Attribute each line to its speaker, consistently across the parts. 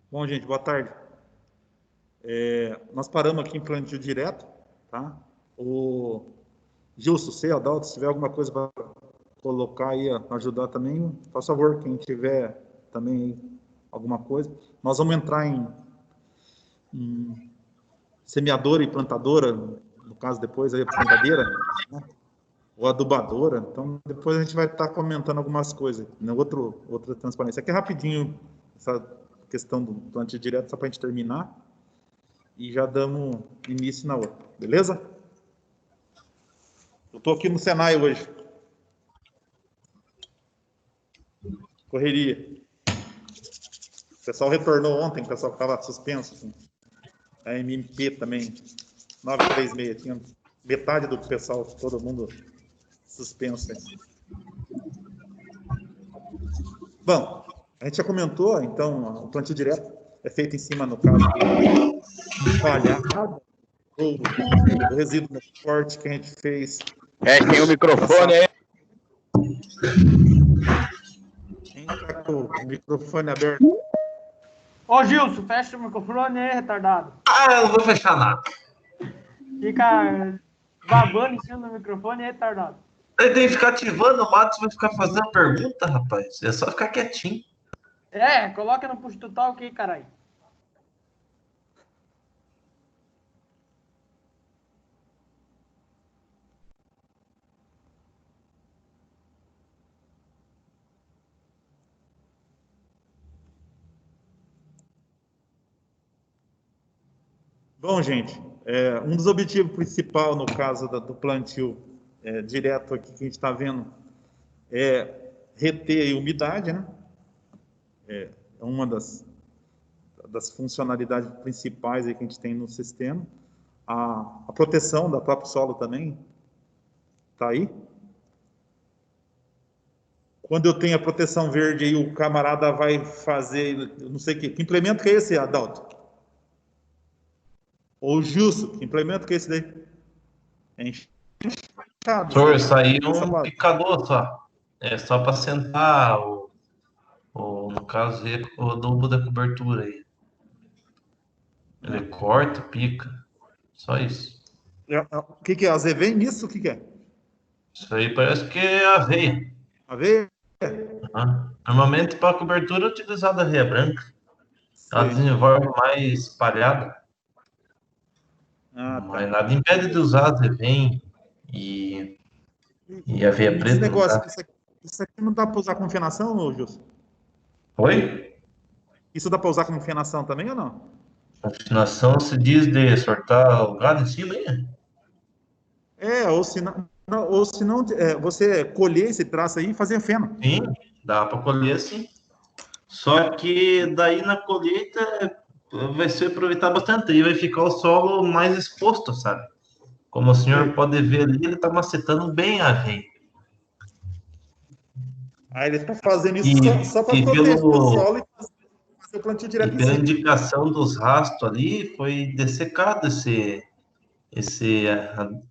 Speaker 1: Bom, gente, boa tarde. Nós paramos aqui em plantio direto, tá? O Gilson, você, Adalto, se tiver alguma coisa para colocar aí, ajudar também, por favor, quem tiver também aí alguma coisa. Nós vamos entrar em semeadora e plantadora, no caso depois aí a plantadeira, né? Ou adubadora. Então, depois a gente vai estar comentando algumas coisas, né? Outra transparência. Aqui é rapidinho, essa questão do plantio direto, só para a gente terminar. E já damos início na outra, beleza? Eu estou aqui no Senai hoje. Correria. O pessoal retornou ontem, o pessoal que estava suspenso. Assim. A MP também, 936. Tinha metade do pessoal, todo mundo suspenso. Assim. Bom, a gente já comentou, então, o plantio direto é feito em cima, no caso, do palhado, ou do resíduo forte que a gente fez.
Speaker 2: Tem o microfone aí.
Speaker 1: Quem está com o microfone aberto?
Speaker 3: Ô, Gilson, fecha o microfone aí, retardado.
Speaker 4: Eu não vou fechar nada.
Speaker 3: Fica babando em cima do microfone, retardado.
Speaker 4: Ele tem que ficar ativando, o Matos vai ficar fazendo pergunta, rapaz. É só ficar quietinho.
Speaker 3: Coloca no push total aqui, caralho.
Speaker 1: Bom, gente, um dos objetivos principais, no caso do plantio direto aqui que a gente está vendo, é reter a umidade, né? É uma das funcionalidades principais aí que a gente tem no sistema. A proteção do próprio solo também está aí. Quando eu tenho a proteção verde, aí o camarada vai fazer, eu não sei que implemento que é esse, Adalto? Ou Gilson, que implemento que é esse daí?
Speaker 4: Senhor, isso aí é um picador só. É só para sentar no caso, o adubo da cobertura aí. Ele corta, pica. Só isso.
Speaker 1: O que é? Azevém nisso? O que é?
Speaker 4: Isso aí parece que é aveia.
Speaker 1: Aveia?
Speaker 4: Normalmente para cobertura é utilizada aveia branca. Ela desenvolve mais espalhada. Mas nada impede de usar azevém e aveia preta.
Speaker 1: Esse negócio, isso aqui não dá para usar com fenação, Gilson?
Speaker 4: Oi?
Speaker 1: Isso dá para usar como fenação também ou não?
Speaker 4: Afinação se diz de sortar o gado em cima aí?
Speaker 1: Ou se não você colher esse traço aí e fazer feno.
Speaker 4: Sim, dá para colher sim. Só que daí na colheita vai se aproveitar bastante e vai ficar o solo mais exposto, sabe? Como o senhor pode ver ali, ele está macetando bem a aveia.
Speaker 1: Ele está fazendo isso só para proteger o solo e fazer o plantio direto em cima.
Speaker 4: Pela indicação dos rastros ali, foi dessecado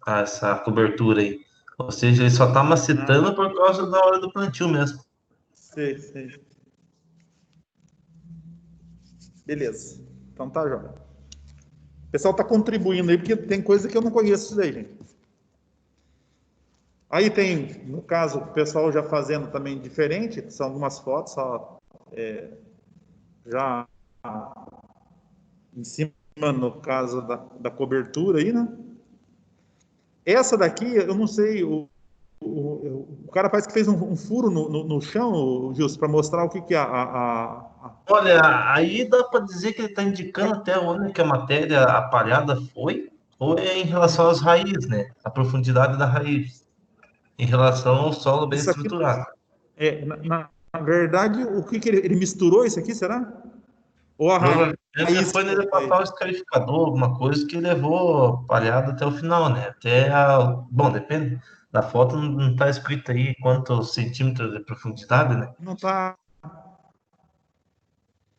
Speaker 4: essa cobertura aí. Ou seja, ele só está macetando por causa da hora do plantio mesmo.
Speaker 1: Sei. Beleza. Então tá, João. O pessoal está contribuindo aí, porque tem coisa que eu não conheço isso daí, gente. Aí tem, no caso, o pessoal já fazendo também diferente, são algumas fotos, só já em cima, no caso da cobertura aí, né? Essa daqui, eu não sei, o cara parece que fez um furo no chão, Gilson, para mostrar o que é
Speaker 4: Olha, aí dá para dizer que ele está indicando até onde que a matéria apalhada foi, ou é em relação às raízes, né? A profundidade da raiz, em relação ao solo bem estruturado.
Speaker 1: Na verdade, o que ele misturou isso aqui, será? Ou a raiz?
Speaker 4: Foi nele passar o escarificador, alguma coisa que levou palhada até o final, né? Bom, depende. Da foto não está escrito aí quantos centímetros de profundidade, né?
Speaker 1: Não está.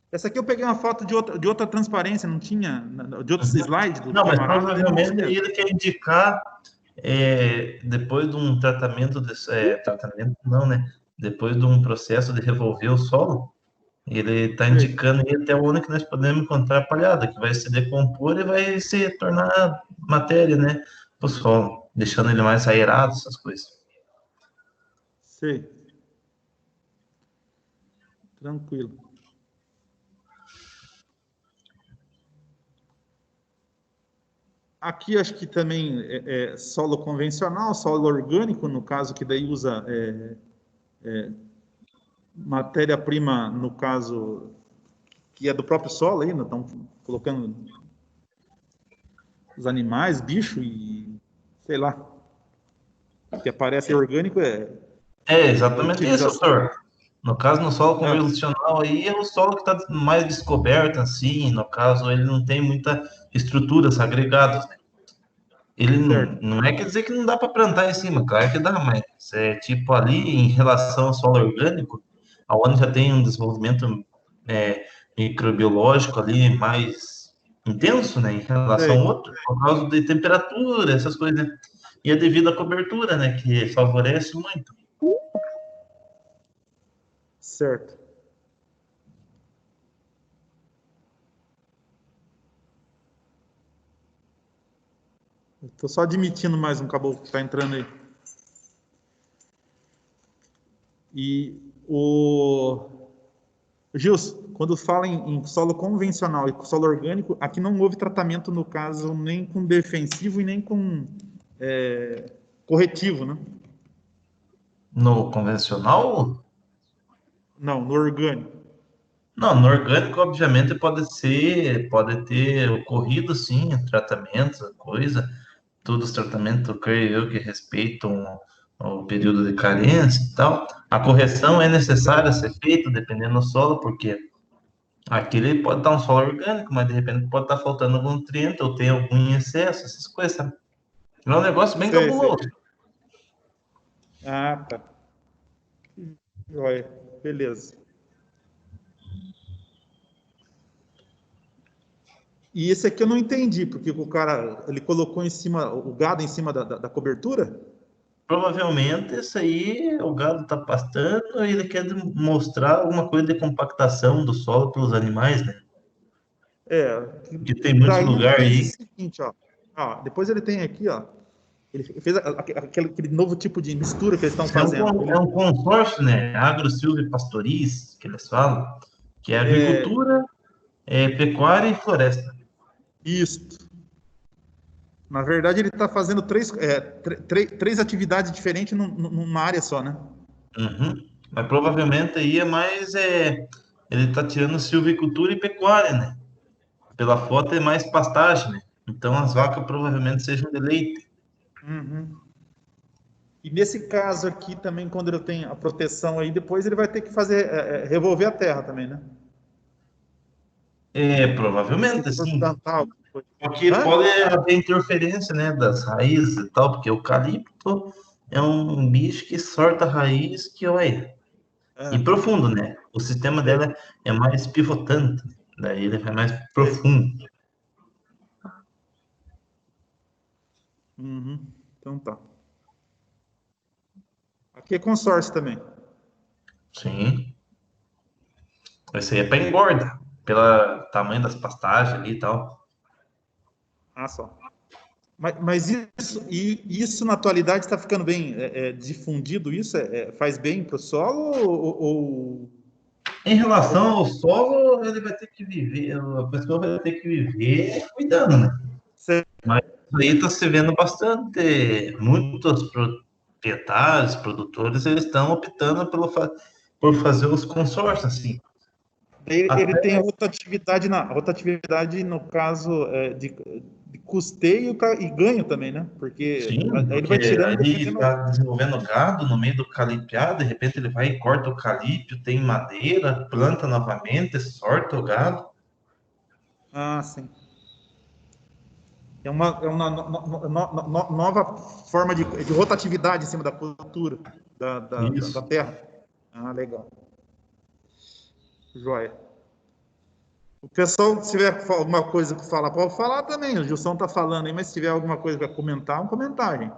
Speaker 1: Essa aqui eu peguei uma foto de outra transparência, não tinha? De outros slides?
Speaker 4: Não, mas provavelmente ele quer indicar depois de um tratamento, tratamento não, né? Depois de um processo de revolver o solo, Ele está indicando aí até onde que nós podemos encontrar a palhada, que vai se decompor e vai se tornar matéria, né, para o solo, deixando ele mais aerado, essas coisas.
Speaker 1: Sei. Tranquilo. Aqui acho que também é solo convencional, solo orgânico, no caso que daí usa matéria-prima, no caso que é do próprio solo aí, estão colocando os animais, bicho e sei lá, o que aparece orgânico
Speaker 4: É exatamente isso,
Speaker 1: utilização.
Speaker 4: doutor. No caso, no solo convencional aí, é o solo que está mais descoberto, assim, no caso, ele não tem muita estruturas agregadas, né? Ele não é quer dizer que não dá para plantar em cima, claro que dá, mas é tipo ali, em relação ao solo orgânico, aonde já tem um desenvolvimento microbiológico ali mais intenso, né, em relação ao outro, por causa de temperatura, essas coisas, né? E é devido à cobertura, né, que favorece muito.
Speaker 1: Certo. Estou só admitindo mais um caboclo que está entrando aí. E o Gilson, quando fala em solo convencional e solo orgânico, aqui não houve tratamento, no caso, nem com defensivo e nem com corretivo, né?
Speaker 4: No convencional?
Speaker 1: Não, no orgânico.
Speaker 4: Não, no orgânico, obviamente, pode ter ocorrido, sim, tratamento, coisa, todos os tratamentos, creio eu, que respeitam o período de carência e tal. A correção é necessária ser feita, dependendo do solo, porque aquele pode estar um solo orgânico, mas de repente pode estar faltando algum nutriente ou tem algum em excesso, essas coisas, sabe? É um negócio bem
Speaker 1: Sei.
Speaker 4: cabuloso.
Speaker 1: Ah, tá. Joia. Beleza. E esse aqui eu não entendi, porque o cara, ele colocou em cima, o gado em cima da cobertura?
Speaker 4: Provavelmente isso aí o gado está pastando e ele quer mostrar alguma coisa de compactação do solo pelos animais, né? Que tem muito
Speaker 1: Daí ele
Speaker 4: lugar
Speaker 1: fez o
Speaker 4: aí.
Speaker 1: seguinte, ó. Depois ele tem aqui, ó. Ele fez aquele novo tipo de mistura que eles estão fazendo.
Speaker 4: É um consórcio, né? Agro, silvio e pastoris, que eles falam, que é agricultura, pecuária e floresta.
Speaker 1: Isso. Na verdade, ele está fazendo três atividades diferentes numa área só, né?
Speaker 4: Uhum. Mas provavelmente aí ele está tirando silvicultura e pecuária, né? Pela foto é mais pastagem, né? Então as vacas provavelmente sejam de leite.
Speaker 1: Uhum. E nesse caso aqui também, quando ele tem a proteção aí, depois ele vai ter que fazer, revolver a terra também, né?
Speaker 4: Provavelmente,
Speaker 1: Se for
Speaker 4: sim.
Speaker 1: plantar alguma coisa.
Speaker 4: Porque pode haver interferência, né, das raízes e tal, porque o eucalipto é um bicho que sorta raiz que, olha, e profundo, né? O sistema dela é mais pivotante, daí ele vai mais profundo.
Speaker 1: Uhum. Então tá. Aqui é consórcio também.
Speaker 4: Sim. Esse aí é para engorda, pelo tamanho das pastagens ali e tal.
Speaker 1: Ah, só. Mas isso na atualidade está ficando bem difundido, isso faz bem para o solo ou...
Speaker 4: Em relação ao solo, ele vai ter que viver, a pessoa vai ter que viver cuidando, né? Mas aí está se vendo bastante, muitos proprietários, produtores, eles estão optando por fazer os consórcios, assim.
Speaker 1: Ele tem a rotatividade no caso de custeio e ganho também, né? Porque
Speaker 4: Sim,
Speaker 1: aí ele
Speaker 4: porque
Speaker 1: vai tirando
Speaker 4: ali
Speaker 1: dependendo...
Speaker 4: está desenvolvendo gado no meio do calipiado, de repente ele vai e corta o calípio, tem madeira, planta novamente, sorta o gado.
Speaker 1: Ah, sim. É uma nova forma de rotatividade em cima da cultura, da
Speaker 4: Isso.
Speaker 1: terra. Ah, legal. Joia. O pessoal, se tiver alguma coisa para falar, pode falar também. O Gilson está falando aí, mas se tiver alguma coisa para comentar, um comentário.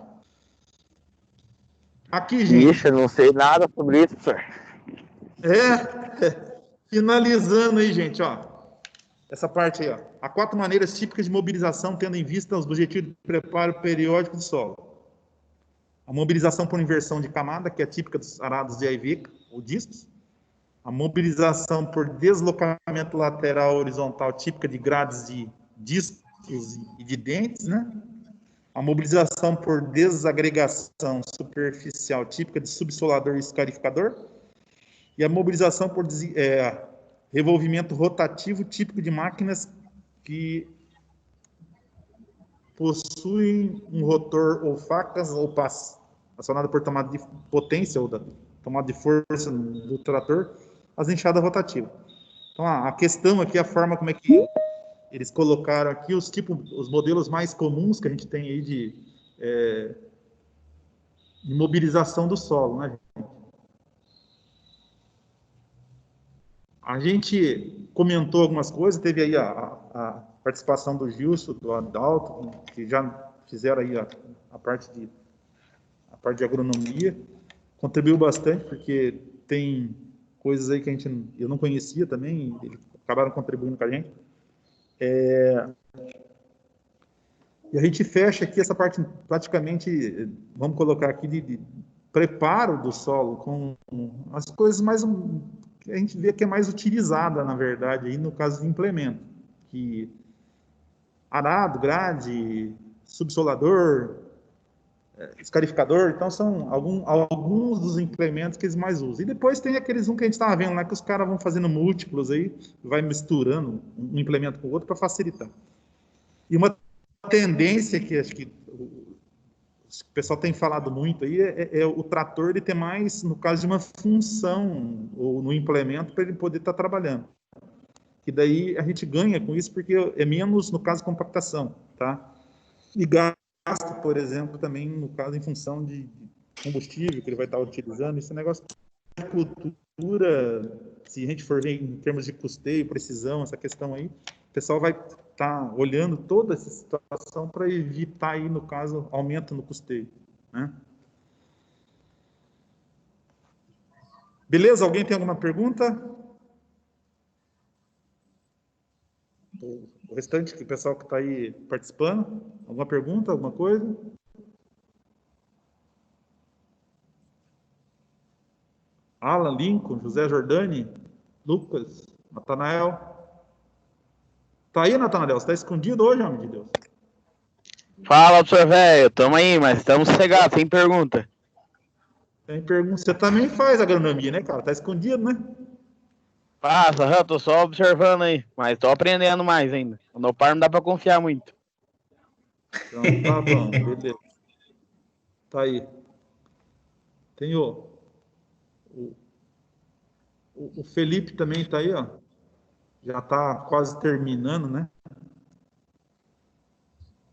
Speaker 1: Aqui, gente.
Speaker 2: Ixi, eu não sei nada sobre isso, professor.
Speaker 1: Finalizando aí, gente, ó. Essa parte aí, ó. Há 4 maneiras típicas de mobilização, tendo em vista os objetivos de preparo periódico do solo. A mobilização por inversão de camada, que é típica dos arados de Aivica, ou discos. A mobilização por deslocamento lateral horizontal, típica de grades de discos e de dentes, né? A mobilização por desagregação superficial, típica de subsolador e escarificador. E a mobilização por revolvimento rotativo, típico de máquinas que possuem um rotor ou facas ou pás, acionado por tomada de potência ou da tomada de força do trator, as enxadas rotativas. Então, a questão aqui, a forma como é que eles colocaram aqui os modelos mais comuns que a gente tem aí de mobilização do solo, né? A gente comentou algumas coisas, teve aí a participação do Gilson, do Adalto, que já fizeram aí a parte de agronomia, contribuiu bastante, porque tem coisas aí que eu não conhecia também, eles acabaram contribuindo com a gente. E a gente fecha aqui essa parte, praticamente, vamos colocar aqui, de preparo do solo, com as coisas mais que a gente vê que é mais utilizada, na verdade, aí no caso de implemento, que arado, grade, subsolador, escarificador, então são alguns dos implementos que eles mais usam. E depois tem aqueles que a gente estava vendo lá, que os caras vão fazendo múltiplos aí, vai misturando um implemento com o outro para facilitar. E uma tendência que acho que o pessoal tem falado muito aí é o trator ele ter mais, no caso de uma função ou no implemento, para ele poder estar trabalhando. E daí a gente ganha com isso porque é menos, no caso, compactação, tá? E gasta, por exemplo, também, no caso, em função de combustível que ele vai estar utilizando. Esse negócio de cultura, se a gente for ver em termos de custeio, precisão, essa questão aí, o pessoal vai estar olhando toda essa situação para evitar aí, no caso, aumento no custeio, né? Beleza? Alguém tem alguma pergunta? O restante, o pessoal que está aí participando, alguma pergunta, alguma coisa? Alan, Lincoln, José Jordani, Lucas, Natanael. Tá aí, Natanael? Você está escondido hoje, homem de Deus?
Speaker 2: Fala, professor velho. Tamo aí, mas estamos sossegados, sem pergunta.
Speaker 1: Tem pergunta. Você também faz agronomia, né, cara? Tá escondido, né?
Speaker 2: Passa, tô só observando aí, mas tô aprendendo mais ainda. O meu par não dá pra confiar muito.
Speaker 1: Então, tá bom, beleza. Tá aí. Tem o Felipe também tá aí, ó. Já tá quase terminando, né?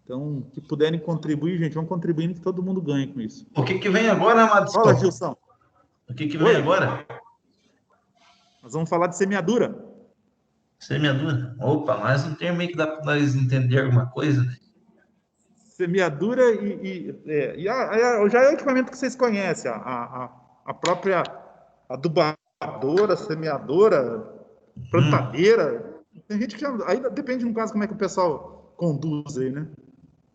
Speaker 1: Então, que puderem contribuir, gente, vão contribuindo que todo mundo ganha com isso.
Speaker 4: O que vem agora, Madison?
Speaker 1: Fala, Gilson.
Speaker 4: O que vem agora?
Speaker 1: Nós vamos falar de semeadura.
Speaker 4: Semeadura? Opa, mais um termo aí que dá para nós entender alguma coisa, né?
Speaker 1: Semeadura já é o equipamento que vocês conhecem, a própria adubadora, semeadora, plantadeira. Tem gente que já... Aí depende, no caso, como é que o pessoal conduz aí, né?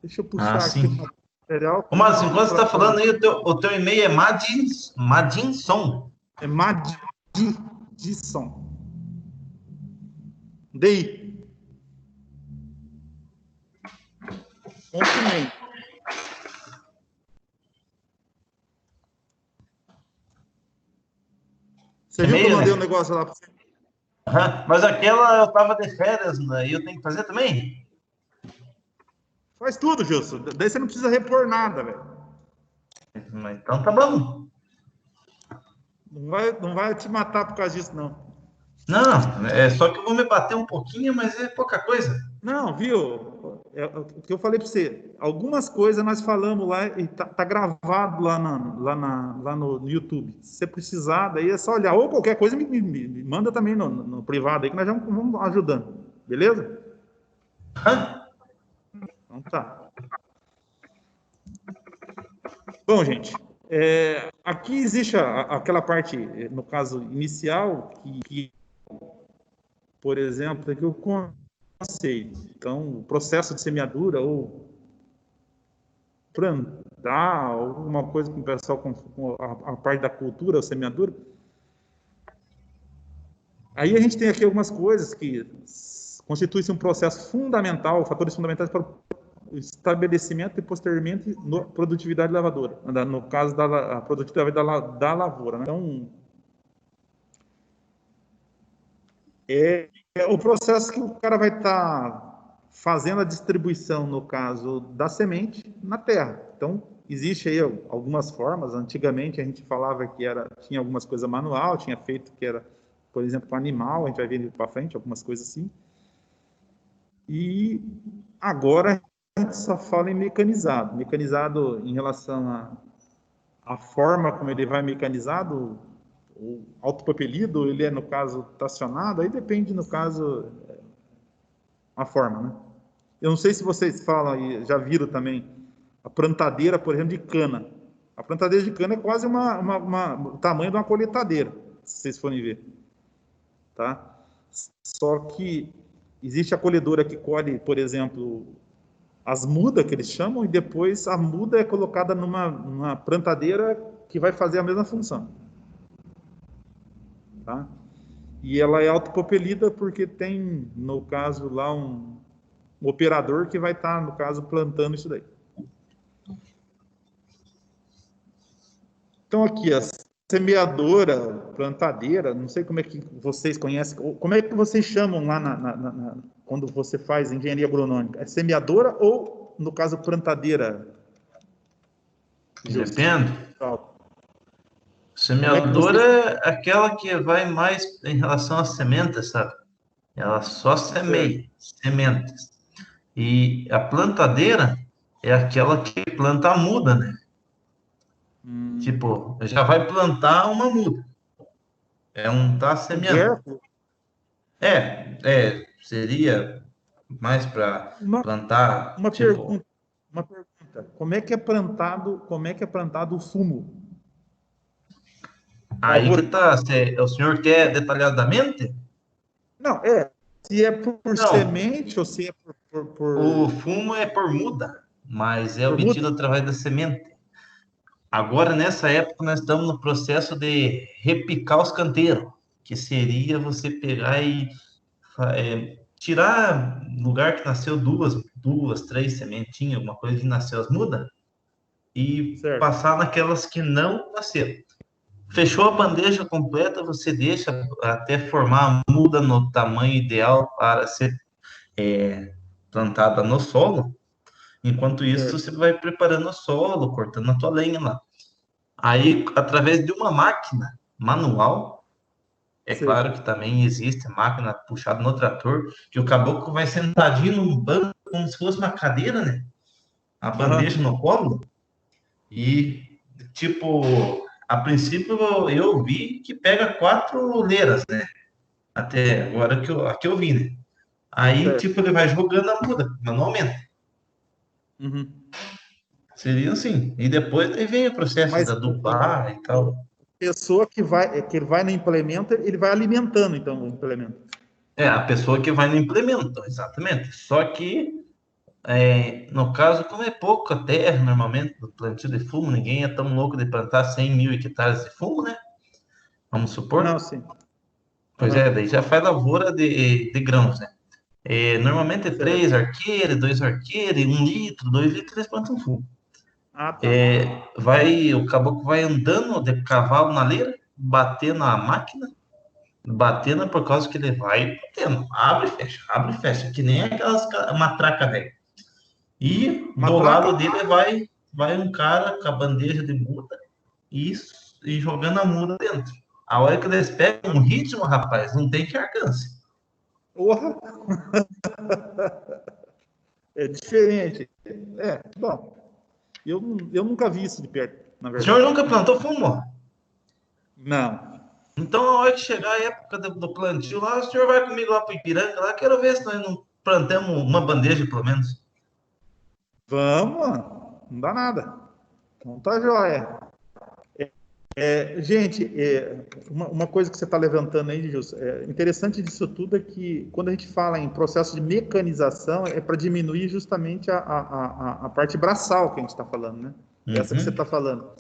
Speaker 1: Deixa eu puxar aqui o material.
Speaker 4: Ô, Márcio, enquanto você está falando aí, o teu e-mail é Madinson.
Speaker 1: É Madison. DI. Confirmei. Você viu que eu mandei um negócio lá para você?
Speaker 4: Mas aquela eu tava de férias, né? E eu tenho que fazer também?
Speaker 1: Faz tudo, Gilson. Daí você não precisa repor nada, velho.
Speaker 4: Então tá bom.
Speaker 1: Não vai te matar por causa disso, não.
Speaker 4: Não, é só que eu vou me bater um pouquinho, mas é pouca coisa.
Speaker 1: Não, viu? É o que eu falei para você. Algumas coisas nós falamos lá e tá gravado lá no YouTube. Se você precisar, daí é só olhar. Ou qualquer coisa, me manda também no privado aí, que nós vamos ajudando. Beleza? Então tá. Bom, gente, aqui existe aquela parte, no caso inicial, que por exemplo, aqui o conceito. Então, o processo de semeadura ou plantar, alguma coisa com o pessoal, com a parte da cultura, a semeadura. Aí a gente tem aqui algumas coisas que constituem um processo fundamental, fatores fundamentais para o estabelecimento e posteriormente na produtividade lavoura, no caso da produtividade da lavoura, né? Então, é o processo que o cara vai estar fazendo a distribuição, no caso da semente, na terra. Então, existe aí algumas formas. Antigamente a gente falava que tinha algumas coisas manual, tinha feito que era, por exemplo, com animal, a gente vai ver para frente, algumas coisas assim. E agora a gente só fala em mecanizado. Mecanizado em relação à forma como ele vai mecanizado, o autopropelido, ele é, no caso, tracionado, aí depende, no caso, a forma, né? Eu não sei se vocês falam e já viram também a plantadeira, por exemplo, de cana. A plantadeira de cana é quase o tamanho de uma colheitadeira, se vocês forem ver. Tá? Só que existe a colhedora que colhe, por exemplo, as mudas, que eles chamam, e depois a muda é colocada numa plantadeira que vai fazer a mesma função. Tá? E ela é autopropelida porque tem, no caso, lá um operador que vai estar, no caso, plantando isso daí. Então, aqui, a semeadora, plantadeira, não sei como é que vocês conhecem, como é que vocês chamam lá quando você faz engenharia agronômica? É semeadora ou, no caso, plantadeira?
Speaker 4: Depende.
Speaker 1: Como
Speaker 4: Semeadora
Speaker 1: é que
Speaker 4: é aquela que vai mais em relação às sementes, sabe? Ela só semeia sementes. E a plantadeira é aquela que planta a muda, né? Tipo, já vai plantar uma muda. Tá semeando. Seria mais para plantar,
Speaker 1: uma
Speaker 4: tipo...
Speaker 1: pergunta. Como é que é plantado o fumo?
Speaker 4: Aí que tá. O senhor quer detalhadamente?
Speaker 1: Não, se é por
Speaker 4: Não,
Speaker 1: semente ou se é
Speaker 4: o fumo é por muda, mas é
Speaker 1: por
Speaker 4: obtido
Speaker 1: muda?
Speaker 4: através da semente. Agora, nessa época, nós estamos no processo de repicar os canteiros, que seria você pegar e tirar lugar que nasceu duas, três sementinhas, alguma coisa que nasceu as mudas, e
Speaker 1: Certo.
Speaker 4: passar naquelas que não nasceram. Fechou a bandeja completa, você deixa até formar a muda no tamanho ideal para ser plantada no solo. Enquanto isso, você vai preparando o solo, cortando a tua lenha lá. Aí, através de uma máquina manual, é claro que também existe máquina puxada no trator, que o caboclo vai sentadinho num banco, como se fosse uma cadeira, né? A bandeja no colo. E, tipo, a princípio eu vi que pega 4 leiras, né? Até agora que eu vi, né? Aí, tipo, ele vai jogando a muda manualmente. Seria assim. E depois aí vem o processo da adubar e tal.
Speaker 1: Pessoa que vai no implemento, ele vai alimentando, então, o implemento.
Speaker 4: A pessoa que vai no implemento, exatamente. Só que, no caso, como é pouca terra, normalmente, do plantio de fumo, ninguém é tão louco de plantar 100 mil hectares de fumo, né? Vamos supor.
Speaker 1: Não, sim.
Speaker 4: Pois daí já faz lavoura de grãos, né? Normalmente é 3 arqueiros, 2 arqueiros, 1 litro, 2 litros, eles plantam fumo.
Speaker 1: Ah, tá.
Speaker 4: O caboclo vai andando de cavalo na leira, batendo na máquina, batendo por causa que ele vai batendo, abre e fecha, que nem aquelas matraca velha. E do lado dele vai um cara com a bandeja de muda e jogando a muda dentro. A hora que eles pegam um ritmo, rapaz, não tem que alcance.
Speaker 1: Porra! É diferente. Bom, eu nunca vi isso de perto, na
Speaker 4: O
Speaker 1: verdade.
Speaker 4: senhor nunca plantou fumo?
Speaker 1: Não.
Speaker 4: Então, a hora que chegar a época do plantio lá, o senhor vai comigo lá para Ipiranga, lá, quero ver se nós não plantamos uma bandeja, pelo menos.
Speaker 1: Vamos, mano. Não dá nada. Não tá joia. Gente, uma coisa que você está levantando aí, Gilson, interessante disso tudo é que quando a gente fala em processo de mecanização, é para diminuir justamente a parte braçal que a gente está falando, né? Essa que você está falando.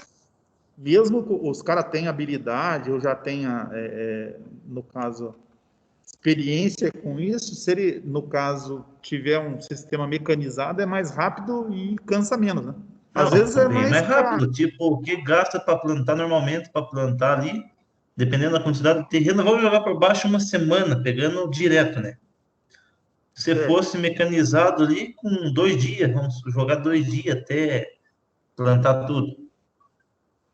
Speaker 1: Mesmo que os caras tenham habilidade ou já tenha, no caso, experiência com isso, se ele, no caso, tiver um sistema mecanizado, é mais rápido e cansa menos, né? Às vezes é
Speaker 4: bem mais
Speaker 1: caro.
Speaker 4: rápido. Tipo, o que gasta para plantar normalmente, para plantar ali, dependendo da quantidade de terreno, vamos jogar por baixo uma semana, pegando direto, né? Se fosse mecanizado ali, com 2 dias, vamos jogar 2 dias até plantar tudo.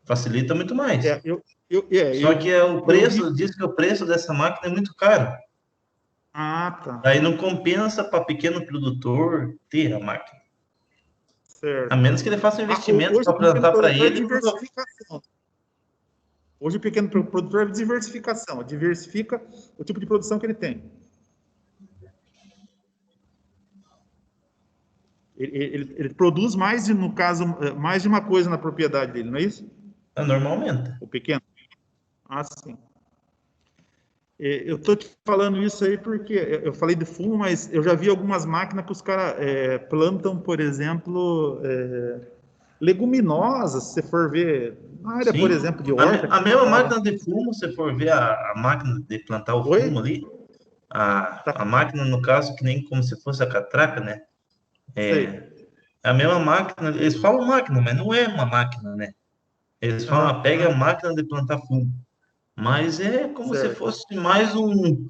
Speaker 4: Facilita muito mais. Só que o preço, diz que o preço dessa máquina é muito caro.
Speaker 1: Tá.
Speaker 4: Aí não compensa para pequeno produtor ter a máquina.
Speaker 1: Certo.
Speaker 4: A menos que ele faça um investimento para plantar para ele.
Speaker 1: Hoje o pequeno produtor é diversificação, diversifica o tipo de produção que ele tem. Ele produz mais, no caso, mais de uma coisa na propriedade dele, não é isso?
Speaker 4: Normalmente.
Speaker 1: O pequeno? Sim. Eu estou te falando isso aí porque eu falei de fumo, mas eu já vi algumas máquinas que os caras plantam, por exemplo, leguminosas, se você for ver, na área, por exemplo, de horta.
Speaker 4: A mesma máquina de fumo, se for ver a máquina de plantar o fumo ali, a máquina, no caso, que nem como se fosse a catraca, né? A mesma máquina, eles falam máquina, mas não é uma máquina, né? Eles falam, pega a máquina de plantar fumo. Mas é como se fosse mais um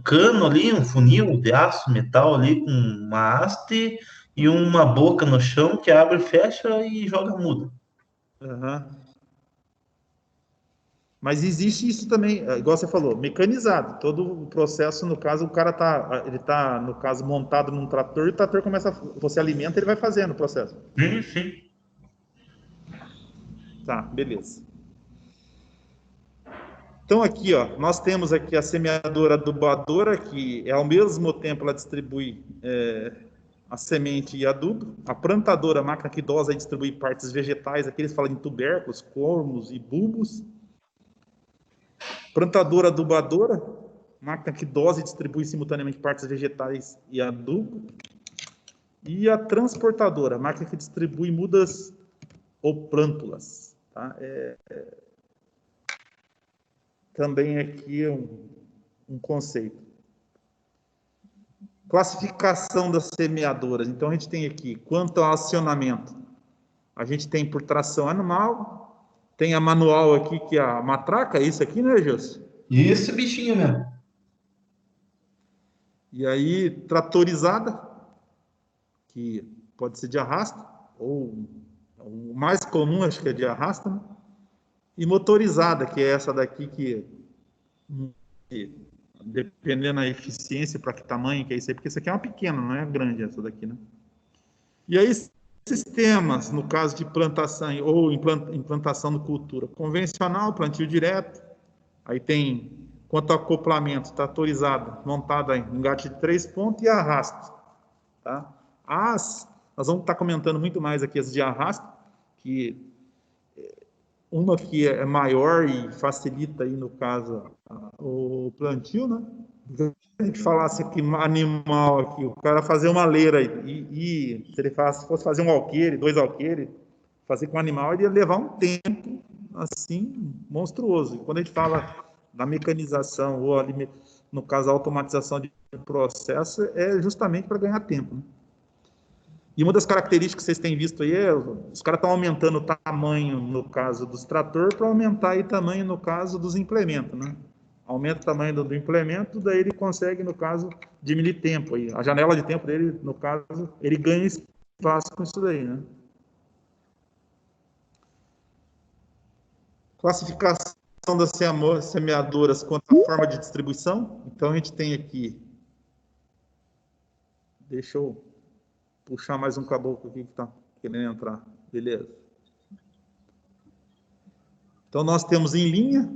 Speaker 4: cano ali, um funil de aço, metal ali, com uma haste e uma boca no chão que abre, fecha e joga muda.
Speaker 1: Mas existe isso também, igual você falou, mecanizado. Todo o processo, no caso, o cara tá, no caso, montado num trator, e o trator começa, você alimenta, ele vai fazendo o processo.
Speaker 4: Sim.
Speaker 1: Tá, beleza. Então aqui, nós temos aqui a semeadora adubadora, que ao mesmo tempo ela distribui a semente e adubo. A plantadora, a máquina que dosa e distribui partes vegetais, aqui eles falam em tubérculos, cormos e bulbos. Plantadora adubadora, máquina que dosa e distribui simultaneamente partes vegetais e adubo. E a transportadora, máquina que distribui mudas ou plântulas. Tá? Também aqui um conceito. Classificação das semeadoras. Então, a gente tem aqui, quanto ao acionamento, a gente tem por tração animal, tem a manual aqui, que é a matraca, é isso aqui, né, Gilson?
Speaker 4: Esse bichinho mesmo.
Speaker 1: E aí, tratorizada, que pode ser de arrasta, ou o mais comum, acho que é de arrasta, né? E motorizada, que é essa daqui que dependendo da eficiência, para que tamanho que é isso aí, porque isso aqui é uma pequena, não é grande essa daqui, né? E aí, sistemas, no caso de plantação ou implantação de cultura convencional, plantio direto, aí tem, quanto ao acoplamento, tratorizado, montada em engate de 3 pontos e arrasto, tá? Nós vamos estar comentando muito mais aqui as de arrasto, que uma que é maior e facilita aí, no caso, o plantio, né? Se a gente falasse aqui, animal aqui, o cara fazer uma leira e se ele fosse fazer um alqueire, 2 alqueires, fazer com animal, ele ia levar um tempo, assim, monstruoso. E quando a gente fala da mecanização, ou ali, no caso, a automatização de processo, é justamente para ganhar tempo, né? E uma das características que vocês têm visto aí os caras estão aumentando o tamanho, no caso dos tratores, para aumentar aí o tamanho, no caso, dos implementos, né? Aumenta o tamanho do implemento, daí ele consegue, no caso, diminuir tempo aí. A janela de tempo dele, no caso, ele ganha espaço com isso daí, né? Classificação das semeadoras quanto à forma de distribuição. Então, a gente tem aqui... Deixa eu puxar mais um caboclo aqui que está querendo entrar. Beleza. Então, nós temos em linha,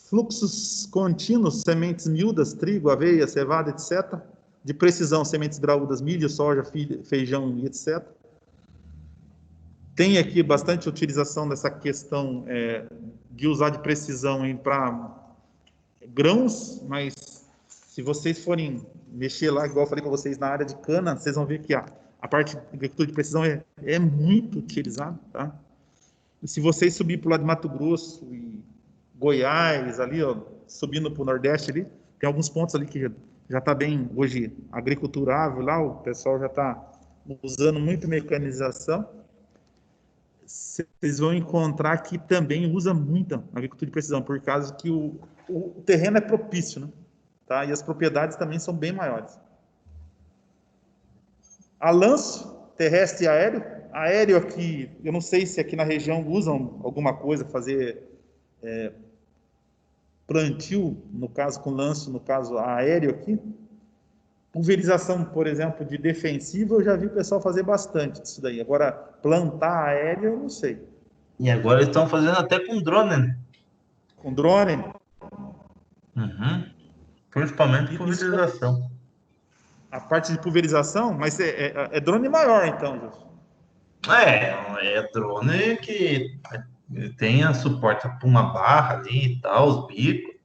Speaker 1: fluxos contínuos, sementes miúdas, trigo, aveia, cevada, etc. De precisão, sementes graúdas, milho, soja, feijão e etc. Tem aqui bastante utilização dessa questão de usar de precisão para grãos, mas se vocês forem mexer lá, igual eu falei para vocês, na área de cana, vocês vão ver que a parte de agricultura de precisão é muito utilizada, tá? E se vocês subir para o lado de Mato Grosso e Goiás, ali, ó, subindo para o Nordeste ali, tem alguns pontos ali que já está bem, hoje, agriculturável lá, o pessoal já está usando muito mecanização. Vocês vão encontrar que também usa muita agricultura de precisão, por causa que o terreno é propício, né? Tá? E as propriedades também são bem maiores. A lanço, terrestre e aéreo. Aéreo aqui, eu não sei se aqui na região usam alguma coisa, fazer plantio, no caso com lanço, no caso aéreo aqui. Pulverização, por exemplo, de defensiva, eu já vi o pessoal fazer bastante disso daí. Agora, plantar aéreo, eu não sei.
Speaker 4: E agora eles estão fazendo até com drone, né?
Speaker 1: Com drone?
Speaker 4: Uhum. Principalmente pulverização.
Speaker 1: A parte de pulverização, mas é drone maior, então, Júlio.
Speaker 4: É drone que tenha suporte para uma barra ali e tal, os bicos,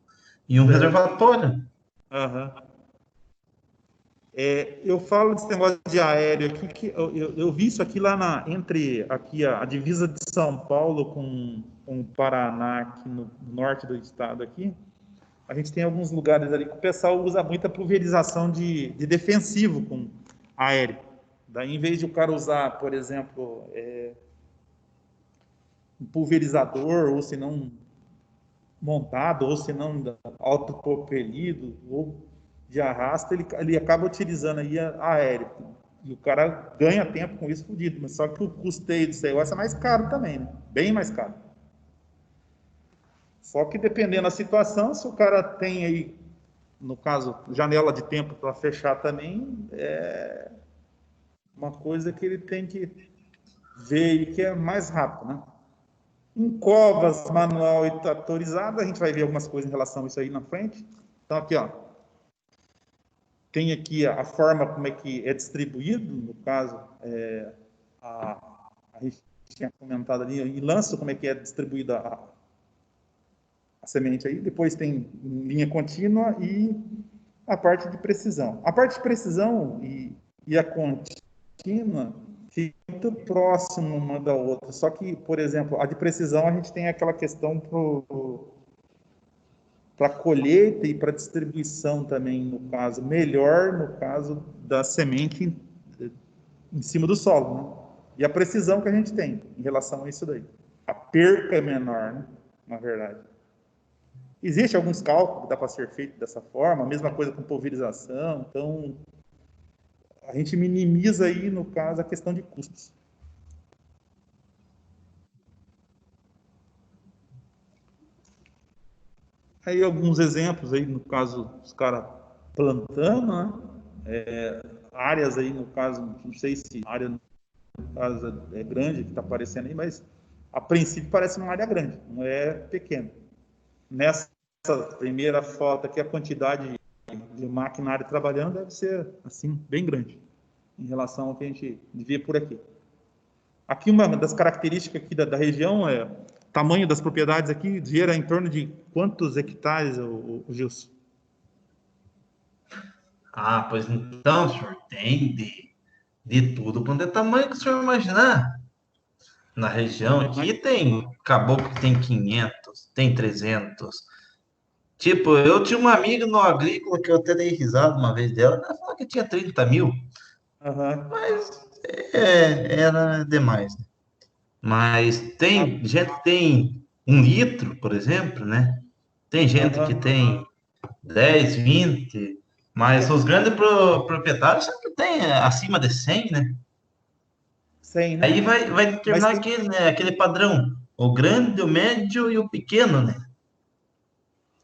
Speaker 4: e um reservatório.
Speaker 1: Uhum. Eu falo desse negócio de aéreo aqui, que eu vi isso aqui lá entre aqui a divisa de São Paulo com o Paraná, aqui no norte do estado aqui. A gente tem alguns lugares ali que o pessoal usa muita pulverização de defensivo com aéreo. Daí, em vez de o cara usar, por exemplo, um pulverizador, ou se não montado, ou se não autopropelido, ou de arrasto, ele acaba utilizando aí aéreo. E o cara ganha tempo com isso fodido, mas só que o custeio disso aí é mais caro também, né? Bem mais caro. Só que dependendo da situação, se o cara tem aí, no caso, janela de tempo para fechar também, é uma coisa que ele tem que ver aí que é mais rápido, né? Em covas manual e tratorizada, a gente vai ver algumas coisas em relação a isso aí na frente. Então aqui, ó, tem aqui a forma como é que é distribuído, no caso, a gente tinha comentado ali, em lanço como é que é distribuída a semente aí, depois tem linha contínua e a parte de precisão. A parte de precisão e a contínua fica muito próximo uma da outra, só que, por exemplo, a de precisão a gente tem aquela questão para colheita e para distribuição também, no caso, melhor no caso da semente em cima do solo, né? E a precisão que a gente tem em relação a isso daí. A perca é menor, né? Na verdade. Existe alguns cálculos que dá para ser feito dessa forma, a mesma coisa com pulverização, então a gente minimiza aí, no caso, a questão de custos. Aí alguns exemplos aí, no caso, os caras plantando, né? Áreas aí, no caso, não sei se a área, no caso, é grande, que está aparecendo aí, mas a princípio parece uma área grande, não é pequena. Nessa primeira foto aqui, a quantidade de maquinário trabalhando deve ser, assim, bem grande, em relação ao que a gente vê por aqui. Aqui, uma das características aqui da região é o tamanho das propriedades aqui, gira em torno de quantos hectares, o Gilson?
Speaker 4: Ah, pois então, senhor, tem de tudo quanto é tamanho que o senhor imaginar. Na região aqui tem caboclo que tem 500, tem 300. Tipo, eu tinha uma amiga no agrícola que eu até dei risada uma vez dela, ela falou que tinha 30 mil, mas era demais, né? Mas tem gente que tem 1 litro, por exemplo, né? Tem gente que tem 10, 20, mas os grandes proprietários sempre tem acima de 100, né?
Speaker 1: 100, né?
Speaker 4: Aí vai determinar aquele padrão, o grande, o médio e o pequeno, né?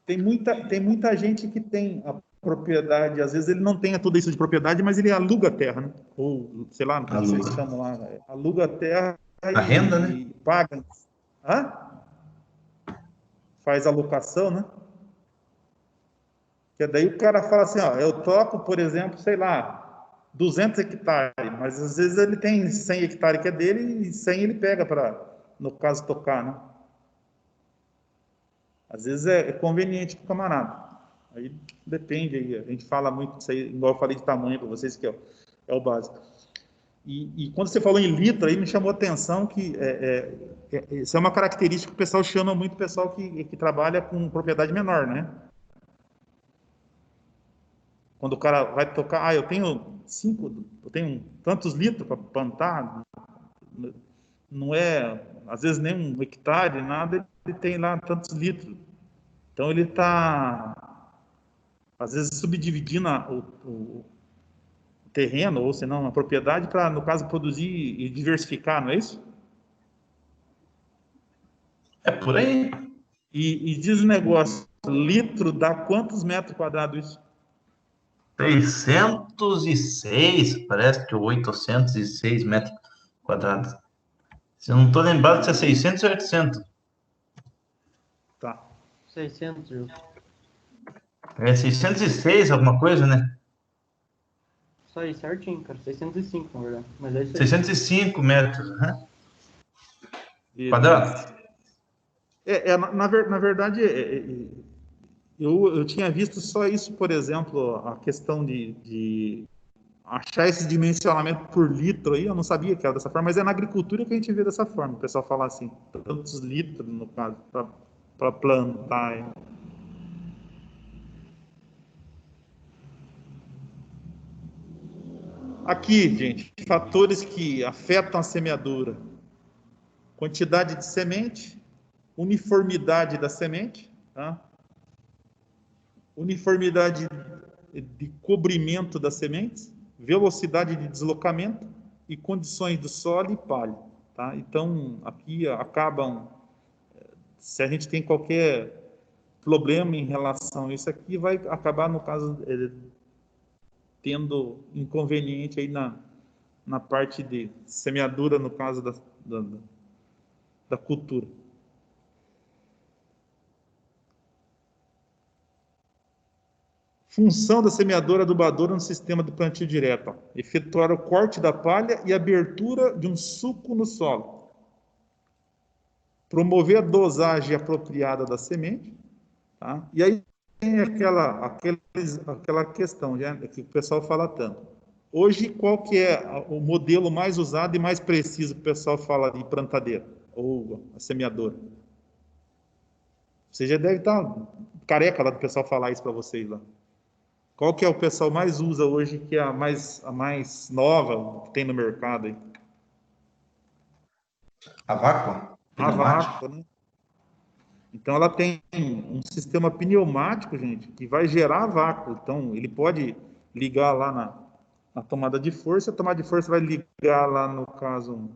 Speaker 1: Tem muita gente que tem a propriedade, às vezes ele não tem tudo isso de propriedade, mas ele aluga a terra, né? Ou, sei lá, como vocês chamam lá, aluga a terra
Speaker 4: A renda, né?
Speaker 1: e paga. Hã? Faz a locação, né? Que daí o cara fala assim, ó, eu toco, por exemplo, sei lá, 200 hectares, mas às vezes ele tem 100 hectares que é dele e 100 ele pega para, no caso, tocar, né? Às vezes é conveniente para o camarada. Aí depende, aí a gente fala muito disso aí, igual eu falei de tamanho para vocês, que é o básico. E quando você falou em litro, aí me chamou a atenção que isso é uma característica que o pessoal chama muito o pessoal que trabalha com propriedade menor, né? Quando o cara vai tocar, eu tenho tantos litros para plantar, não é, às vezes nem 1 hectare, nada, ele tem lá tantos litros. Então ele está, às vezes, subdividindo o terreno, ou se não, a propriedade, para, no caso, produzir e diversificar, não é isso?
Speaker 4: É por aí.
Speaker 1: E diz o negócio, litro dá quantos metros quadrados isso?
Speaker 4: 606, parece que 806 metros quadrados. Se eu não estou lembrado se é 600 ou 800.
Speaker 1: Tá.
Speaker 3: 600, viu?
Speaker 4: É 606, alguma coisa, né?
Speaker 3: Isso aí, certinho, cara. 605, na verdade. Mas é isso aí.
Speaker 4: 605 metros, né?
Speaker 1: E,
Speaker 4: Quadrado.
Speaker 1: na verdade, eu tinha visto só isso, por exemplo, a questão de achar esse dimensionamento por litro aí, eu não sabia que era dessa forma, mas é na agricultura que a gente vê dessa forma, o pessoal fala assim, tantos litros, no caso, para plantar. Aqui, gente, fatores que afetam a semeadura: quantidade de semente, uniformidade da semente, tá? Uniformidade de cobrimento das sementes, velocidade de deslocamento e condições do solo e palha, tá? Então, aqui acabam, se a gente tem qualquer problema em relação a isso aqui, vai acabar, no caso, tendo inconveniente aí na parte de semeadura, no caso da cultura. Função da semeadora adubadora no sistema de plantio direto: ó, efetuar o corte da palha e abertura de um sulco no solo, promover a dosagem apropriada da semente, tá? E aí tem aquela questão, né, que o pessoal fala tanto. Hoje, qual que é o modelo mais usado e mais preciso que o pessoal fala de plantadeira ou a semeadora? Você já deve estar careca lá do pessoal falar isso para vocês lá. Qual que é o pessoal mais usa hoje, que é a mais nova que tem no mercado aí?
Speaker 4: A vácuo?
Speaker 1: A vácuo, né? Então ela tem um sistema pneumático, gente, que vai gerar vácuo. Então ele pode ligar lá na tomada de força, a tomada de força vai ligar lá, no caso,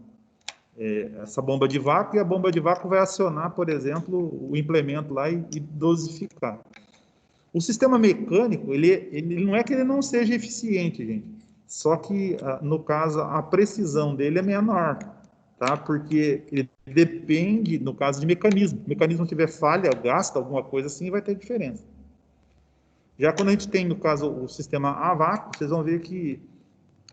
Speaker 1: essa bomba de vácuo, e a bomba de vácuo vai acionar, por exemplo, o implemento lá e dosificar. O sistema mecânico, ele não é que ele não seja eficiente, gente, só que, no caso, a precisão dele é menor, tá? Porque ele depende, no caso, de mecanismo. Se o mecanismo tiver falha, gasta alguma coisa assim, vai ter diferença. Já quando a gente tem, no caso, o sistema a vácuo, vocês vão ver que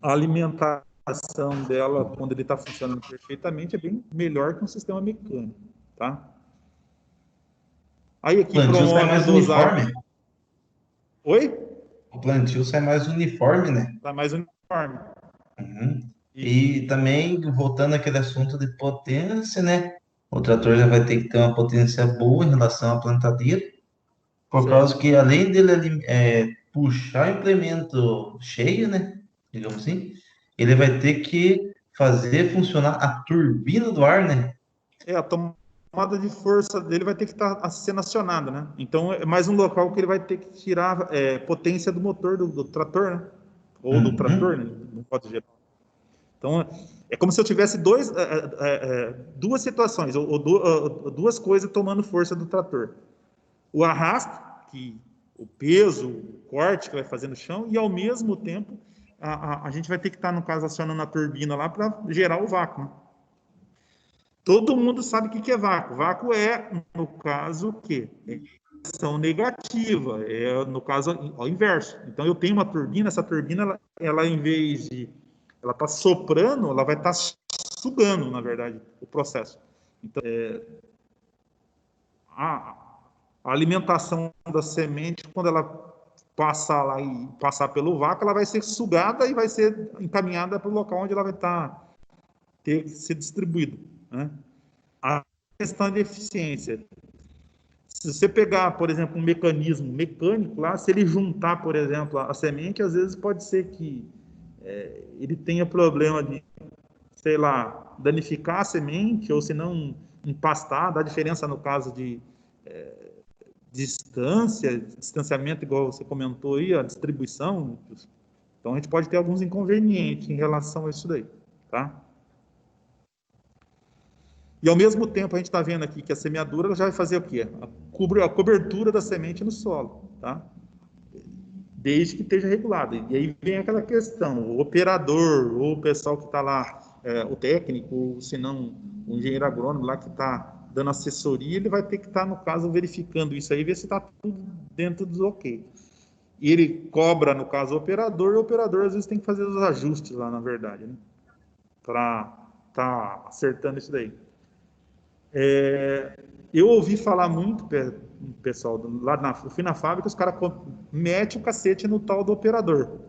Speaker 1: a alimentação dela, quando ele está funcionando perfeitamente, é bem melhor que um sistema mecânico, tá? Aí aqui
Speaker 4: O plantio sai
Speaker 1: promove a
Speaker 4: mais
Speaker 1: dosagem.
Speaker 4: uniforme.
Speaker 1: Oi?
Speaker 4: O plantio sai mais uniforme, né?
Speaker 1: Tá mais uniforme.
Speaker 4: Uhum. E também, voltando àquele assunto de potência, né? O trator já vai ter que ter uma potência boa em relação à plantadeira, por causa que, além dele puxar o implemento cheio, né? Digamos assim, ele vai ter que fazer funcionar a turbina do ar, né?
Speaker 1: A tomada de força dele vai ter que estar sendo acionada, né? Então é mais um local que ele vai ter que tirar potência do motor do trator, né? Ou do trator, né? Não pode gerar. Então é como se eu tivesse duas situações, ou duas coisas tomando força do trator: o arrasto, que o peso, o corte que vai fazer no chão, e ao mesmo tempo a gente vai ter que estar, no caso, acionando a turbina lá para gerar o vácuo, né? Todo mundo sabe o que é vácuo. Vácuo é, no caso, o quê? pressão negativa, no caso ao inverso. Então eu tenho uma turbina, essa turbina ela em vez de ela está soprando, ela vai estar sugando, na verdade, o processo. Então a alimentação da semente, quando ela passar lá e passar pelo vácuo, ela vai ser sugada e vai ser encaminhada para o local onde ela vai ter que ser distribuída, né? A questão de eficiência. Se você pegar, por exemplo, um mecanismo mecânico lá, se ele juntar, por exemplo, a semente, às vezes pode ser que ele tenha problema de, sei lá, danificar a semente, ou se não empastar, dá diferença no caso de distanciamento, igual você comentou aí, a distribuição. Então a gente pode ter alguns inconvenientes em relação a isso daí, tá? E, ao mesmo tempo, a gente está vendo aqui que a semeadura ela já vai fazer o quê? A cobertura da semente no solo, tá? Desde que esteja regulada. E aí vem aquela questão, o operador, ou o pessoal que está lá, o técnico, ou se não, o engenheiro agrônomo lá que está dando assessoria, ele vai ter que estar, no caso, verificando isso aí, ver se está tudo dentro do ok. E ele cobra, no caso, o operador, e o operador, às vezes, tem que fazer os ajustes lá, na verdade, né? Para estar acertando isso daí. Eu ouvi falar muito, pessoal, eu fui na fábrica, os caras metem o cacete no tal do operador.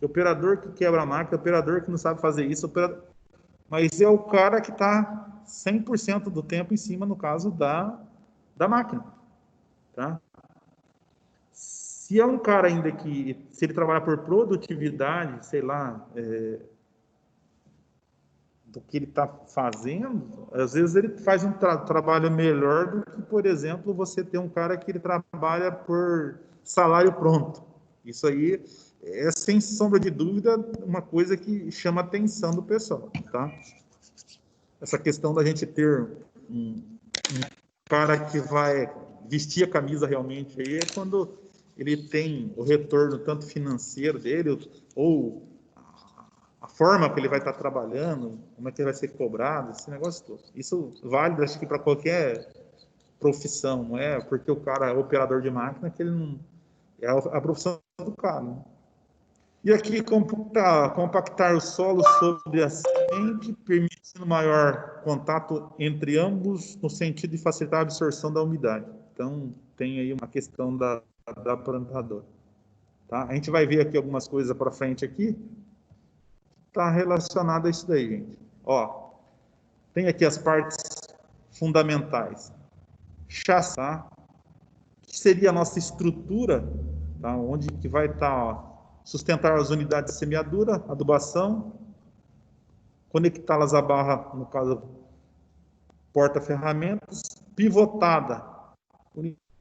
Speaker 1: O operador que quebra a máquina, o operador que não sabe fazer isso, mas é o cara que está 100% do tempo em cima, no caso, da máquina. Tá? Se é um cara ainda que, se ele trabalha por produtividade, sei lá, do que ele está fazendo, às vezes ele faz um trabalho melhor do que, por exemplo, você ter um cara que ele trabalha por salário pronto. Isso aí é, sem sombra de dúvida, uma coisa que chama a atenção do pessoal, tá? Essa questão da gente ter um cara que vai vestir a camisa realmente aí é quando ele tem o retorno tanto financeiro dele, ou a forma que ele vai estar trabalhando, como é que ele vai ser cobrado, esse negócio todo. Isso vale, acho que, para qualquer profissão, não é porque o cara é operador de máquina que ele não... É a profissão do cara, né? E aqui, compactar o solo sobre a semente, permitindo maior contato entre ambos, no sentido de facilitar a absorção da umidade. Então, tem aí uma questão da plantadora. Tá? A gente vai ver aqui algumas coisas para frente aqui, está relacionado a isso daí, gente. Ó, tem aqui as partes fundamentais. Chassi, tá? Que seria a nossa estrutura, tá? Onde que vai estar, sustentar as unidades de semeadura, adubação, conectá-las à barra, no caso, porta-ferramentas, pivotada.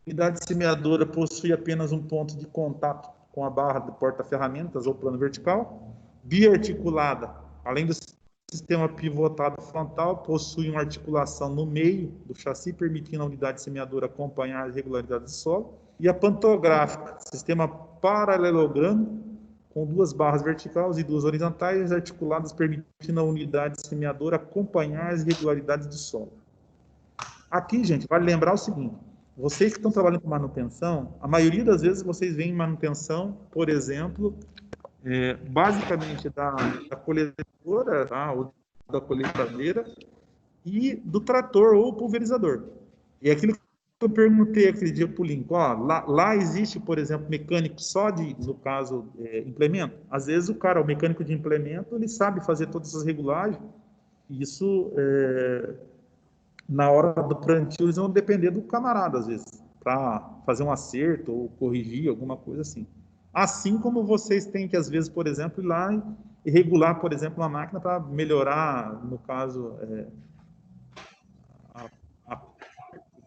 Speaker 1: Unidade de semeadora possui apenas um ponto de contato com a barra do porta-ferramentas ou plano vertical. Biarticulada, além do sistema pivotado frontal, possui uma articulação no meio do chassi, permitindo a unidade semeadora acompanhar as regularidades do solo. E a pantográfica, sistema paralelogramo, com duas barras verticais e duas horizontais articuladas, permitindo a unidade semeadora acompanhar as regularidades do solo. Aqui, gente, vale lembrar o seguinte: vocês que estão trabalhando com manutenção, a maioria das vezes vocês veem manutenção, por exemplo, basicamente da coletora, tá? Ou da coletadeira e do trator ou pulverizador. E aquilo que eu perguntei aquele dia para o Lincoln, lá existe, por exemplo, mecânico só de, no caso, implemento. Às vezes o mecânico de implemento, ele sabe fazer todas essas regulagens. Isso, na hora do plantio, eles vão depender do camarada, às vezes, para fazer um acerto ou corrigir alguma coisa assim. Assim como vocês têm que, às vezes, por exemplo, ir lá e regular, por exemplo, uma máquina para melhorar, no caso,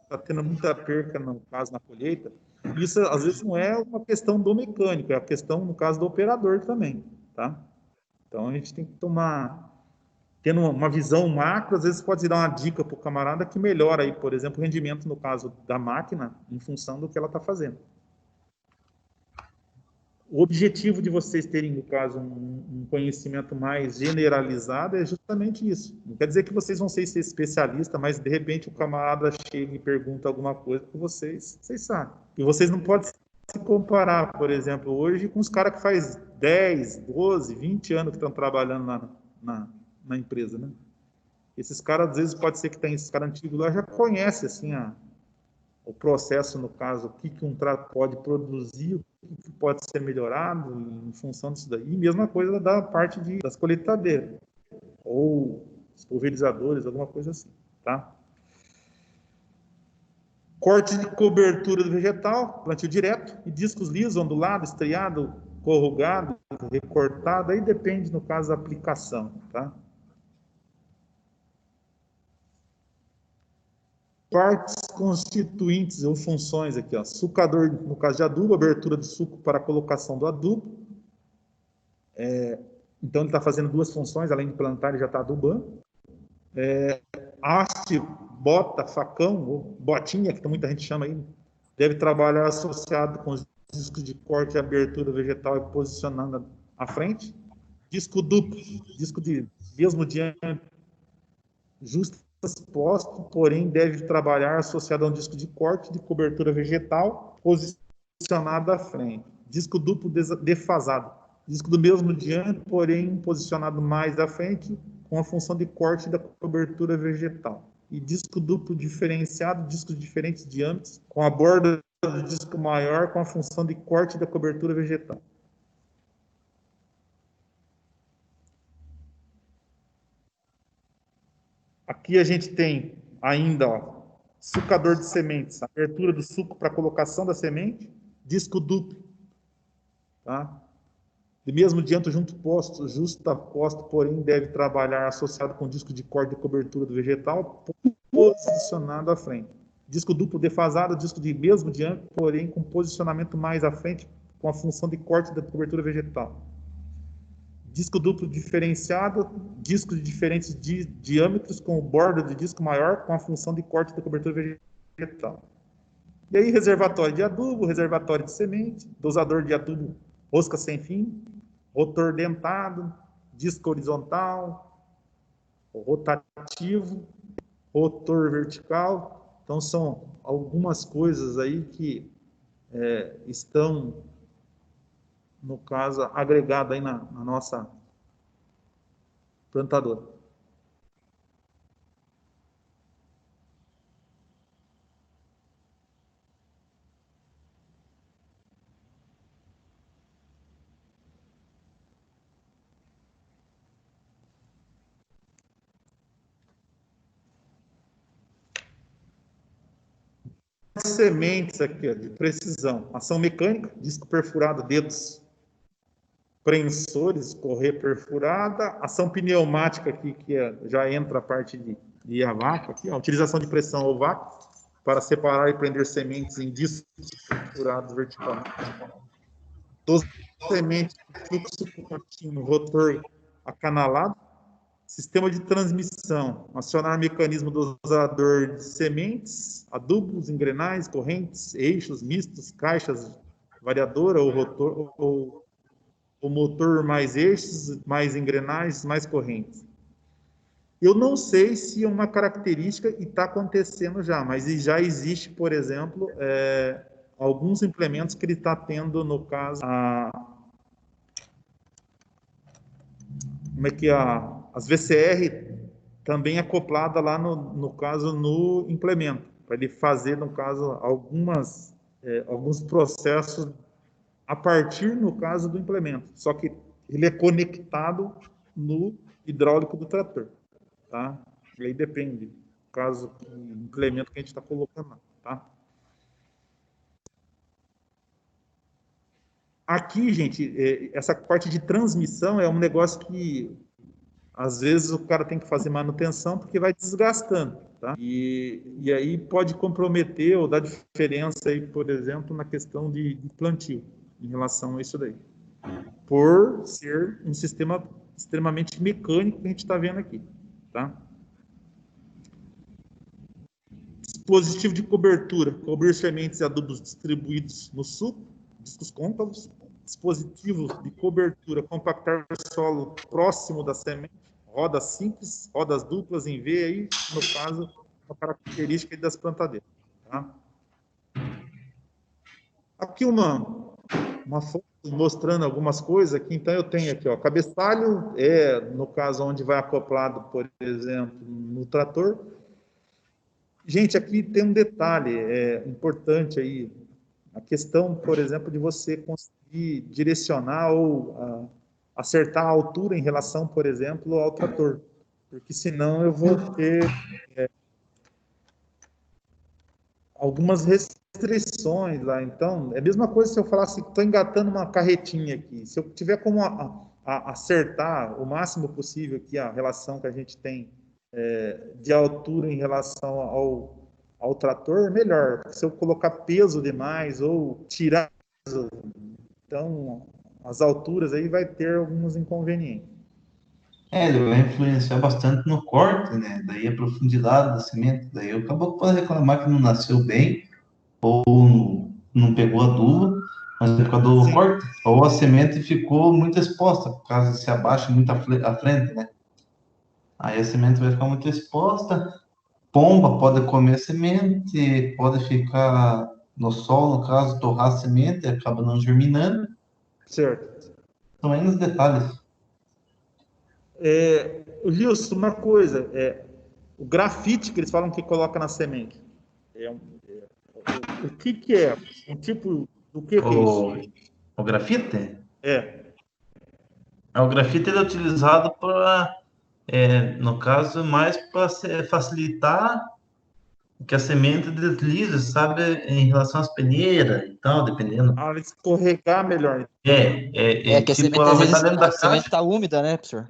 Speaker 1: está tendo muita perca, no caso, na colheita. Isso, às vezes, não é uma questão do mecânico, é a questão, no caso, do operador também, tá? Então, a gente tem que tendo uma visão macro, às vezes pode dar uma dica para o camarada que melhora aí, por exemplo, o rendimento, no caso da máquina, em função do que ela está fazendo. O objetivo de vocês terem, no caso, um conhecimento mais generalizado é justamente isso. Não quer dizer que vocês vão ser especialistas, mas de repente o camarada chega e pergunta alguma coisa para vocês sabem. E vocês não podem se comparar, por exemplo, hoje com os caras que faz 10, 12, 20 anos que estão trabalhando na empresa, né? Esses caras, às vezes, pode ser que tem esses caras antigos lá, já conhecem, assim, o processo, no caso, o que um trato pode produzir, o que pode ser melhorado em função disso daí. E mesma coisa da parte das colheitadeiras, ou os pulverizadores, alguma coisa assim, tá? Corte de cobertura do vegetal, plantio direto, e discos lisos, ondulado, estriado, corrugado, recortado, aí depende, no caso, da aplicação, tá? Partes constituintes ou funções aqui, ó. Sucador, no caso de adubo, abertura do suco para a colocação do adubo. Então, ele está fazendo duas funções, além de plantar, ele já está adubando. Haste, bota, facão, ou botinha, que muita gente chama aí, deve trabalhar associado com os discos de corte e abertura vegetal e posicionando à frente. Disco duplo, disco de mesmo diâmetro, justo exposto, porém deve trabalhar associado a um disco de corte de cobertura vegetal posicionado à frente. Disco duplo defasado, disco do mesmo diâmetro, porém posicionado mais à frente, com a função de corte da cobertura vegetal. E disco duplo diferenciado, discos de diferentes diâmetros, com a borda do disco maior, com a função de corte da cobertura vegetal. Aqui a gente tem ainda, ó, sucador de sementes, abertura do suco para colocação da semente, disco duplo, tá? De mesmo diâmetro justaposto, porém deve trabalhar associado com disco de corte de cobertura do vegetal, posicionado à frente. Disco duplo defasado, disco de mesmo diâmetro, porém com posicionamento mais à frente, com a função de corte da cobertura vegetal. Disco duplo diferenciado, discos de diferentes diâmetros com borda de disco maior, com a função de corte da cobertura vegetal. E aí, reservatório de adubo, reservatório de semente, dosador de adubo, rosca sem fim, rotor dentado, disco horizontal, rotativo, rotor vertical. Então, são algumas coisas aí que estão, no caso, agregado aí na nossa plantadora. Sementes aqui, ó, de precisão. Ação mecânica, disco perfurado, dedos prensores, correia perfurada. Ação pneumática aqui, que já entra a parte de a vácuo aqui, ó. Utilização de pressão ou vácuo para separar e prender sementes em discos perfurados verticalmente. 12 sementes, fluxo contínuo, rotor acanalado. Sistema de transmissão, acionar mecanismo dosador de sementes, adubos, engrenagens, correntes, eixos, mistos, caixas, variadora ou rotor, ou motor mais eixos, mais engrenagens, mais correntes. Eu não sei se é uma característica e está acontecendo já, mas já existe, por exemplo, alguns implementos que ele está tendo, no caso, como é que as VCR também acoplada lá no caso no implemento, para ele fazer, no caso, alguns processos a partir, no caso, do implemento, só que ele é conectado no hidráulico do trator, tá? E aí depende do caso do implemento que a gente está colocando lá, tá? Aqui, gente, essa parte de transmissão é um negócio que às vezes o cara tem que fazer manutenção porque vai desgastando, tá? E aí pode comprometer ou dar diferença aí, por exemplo, na questão de plantio em relação a isso daí. Por ser um sistema extremamente mecânico que a gente está vendo aqui, tá? Dispositivo de cobertura, cobrir sementes e adubos distribuídos no suco, discos côncavos, dispositivos de cobertura, compactar o solo próximo da semente, rodas simples, rodas duplas em V, aí, no caso, uma característica das plantadeiras. Tá? Aqui uma foto mostrando algumas coisas aqui. Então, eu tenho aqui, ó, cabeçalho, no caso, onde vai acoplado, por exemplo, no trator. Gente, aqui tem um detalhe importante aí, a questão, por exemplo, de você conseguir direcionar ou acertar a altura em relação, por exemplo, ao trator. Porque senão eu vou ter algumas restrições lá. Então, é a mesma coisa se eu falasse que estou engatando uma carretinha aqui. Se eu tiver como acertar o máximo possível aqui a relação que a gente tem de altura em relação ao trator, melhor. Se eu colocar peso demais ou tirar, então as alturas aí vai ter alguns inconvenientes.
Speaker 4: Ele vai influenciar bastante no corte, né? Daí a profundidade da semente. Daí acabou que pode reclamar que não nasceu bem, ou não pegou adubo, mas é por causa do
Speaker 1: Sim.
Speaker 4: corte. Ou a semente ficou muito exposta, caso se abaixe muito à frente, né? Aí a semente vai ficar muito exposta. Pomba pode comer a semente, pode ficar no sol, no caso, torrar a semente, acaba não germinando.
Speaker 1: Certo.
Speaker 4: São N detalhes.
Speaker 1: Gilson, uma coisa, o grafite que eles falam que coloca na semente, o que é? Um tipo do que é isso?
Speaker 4: O grafite?
Speaker 1: É,
Speaker 4: O grafite ele é utilizado para, no caso, mais para facilitar que a semente deslize, sabe, em relação às peneiras e tal, dependendo.
Speaker 1: ela escorregar melhor.
Speaker 5: Que a
Speaker 4: Tipo,
Speaker 5: semente,
Speaker 4: ela
Speaker 5: às
Speaker 4: vai estar
Speaker 5: vezes,
Speaker 4: dentro
Speaker 5: a
Speaker 4: da
Speaker 5: semente
Speaker 4: caixa.
Speaker 5: tá úmida, né, professor?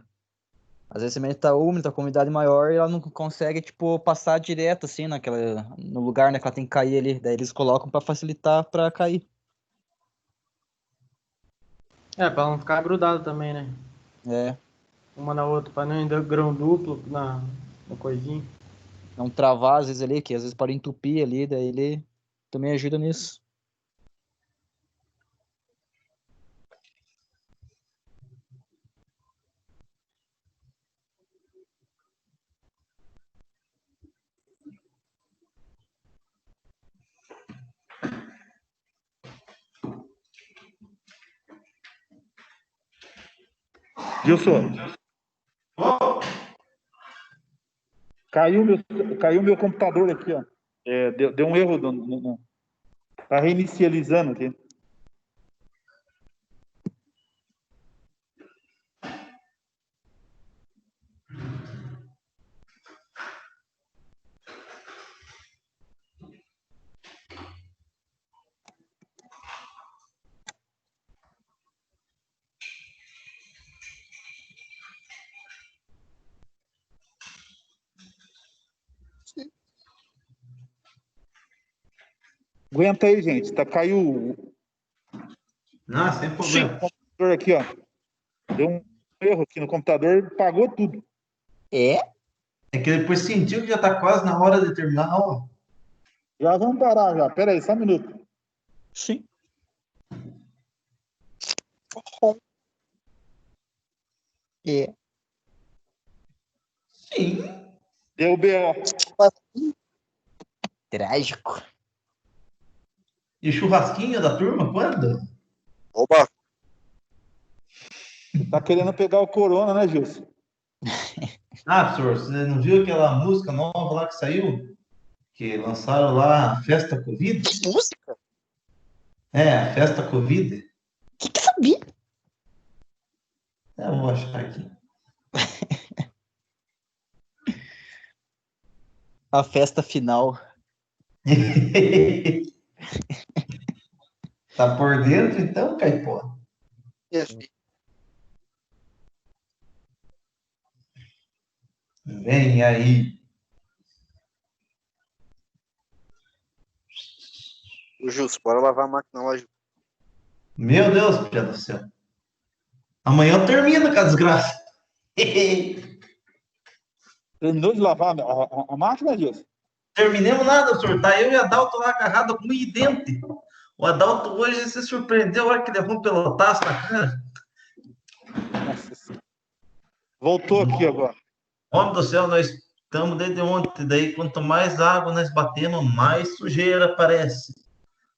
Speaker 5: Às vezes a semente tá úmida, tá com umidade maior e ela não consegue, tipo, passar direto, assim, no lugar, né, que ela tem que cair ali. Daí eles colocam para facilitar para cair.
Speaker 3: Pra não ficar grudado também, né?
Speaker 5: É,
Speaker 3: Uma na outra, pra não ir dando grão duplo na coisinha.
Speaker 5: não travar, às vezes, ali, que às vezes pode entupir ali, daí ele também ajuda nisso.
Speaker 1: Gilson, caiu meu computador aqui, ó. Deu um erro, tá reinicializando aqui. Aguenta aí, gente. Caiu
Speaker 4: Não, sem
Speaker 1: o
Speaker 4: problema.
Speaker 1: computador aqui, ó. Deu um erro aqui no computador, pagou tudo.
Speaker 5: É?
Speaker 4: É que depois sentiu que já está quase na hora de terminar a aula.
Speaker 1: Já vamos parar já. Pera aí, só um minuto.
Speaker 5: Sim. É.
Speaker 4: Sim.
Speaker 1: Deu BO.
Speaker 5: Trágico.
Speaker 4: E o churrasquinho da turma, quando?
Speaker 6: Oba,
Speaker 1: Tá querendo pegar o corona, né, Gilson?
Speaker 4: Ah, senhor, você não viu aquela música nova lá que saiu? Que lançaram lá, a Festa Covid?
Speaker 6: que música?
Speaker 4: A Festa Covid.
Speaker 5: Que sabia?
Speaker 4: Eu vou achar aqui.
Speaker 5: A festa final.
Speaker 4: Tá por dentro, então, Caipó? Vem aí.
Speaker 6: O Justo, bora lavar a máquina lá, Justo.
Speaker 4: Meu Deus, Pai do céu. Amanhã termina com a desgraça.
Speaker 1: Terminou de lavar a máquina, Gilson?
Speaker 4: Terminemos nada, senhor. Tá eu e a Dalton lá agarrado com o dente. O Adalto hoje se surpreendeu, olha que levou um pelotaço na cara.
Speaker 1: Nossa Senhora. Voltou aqui agora.
Speaker 4: Homem do céu, nós estamos desde ontem. Daí, quanto mais água nós batemos, mais sujeira aparece.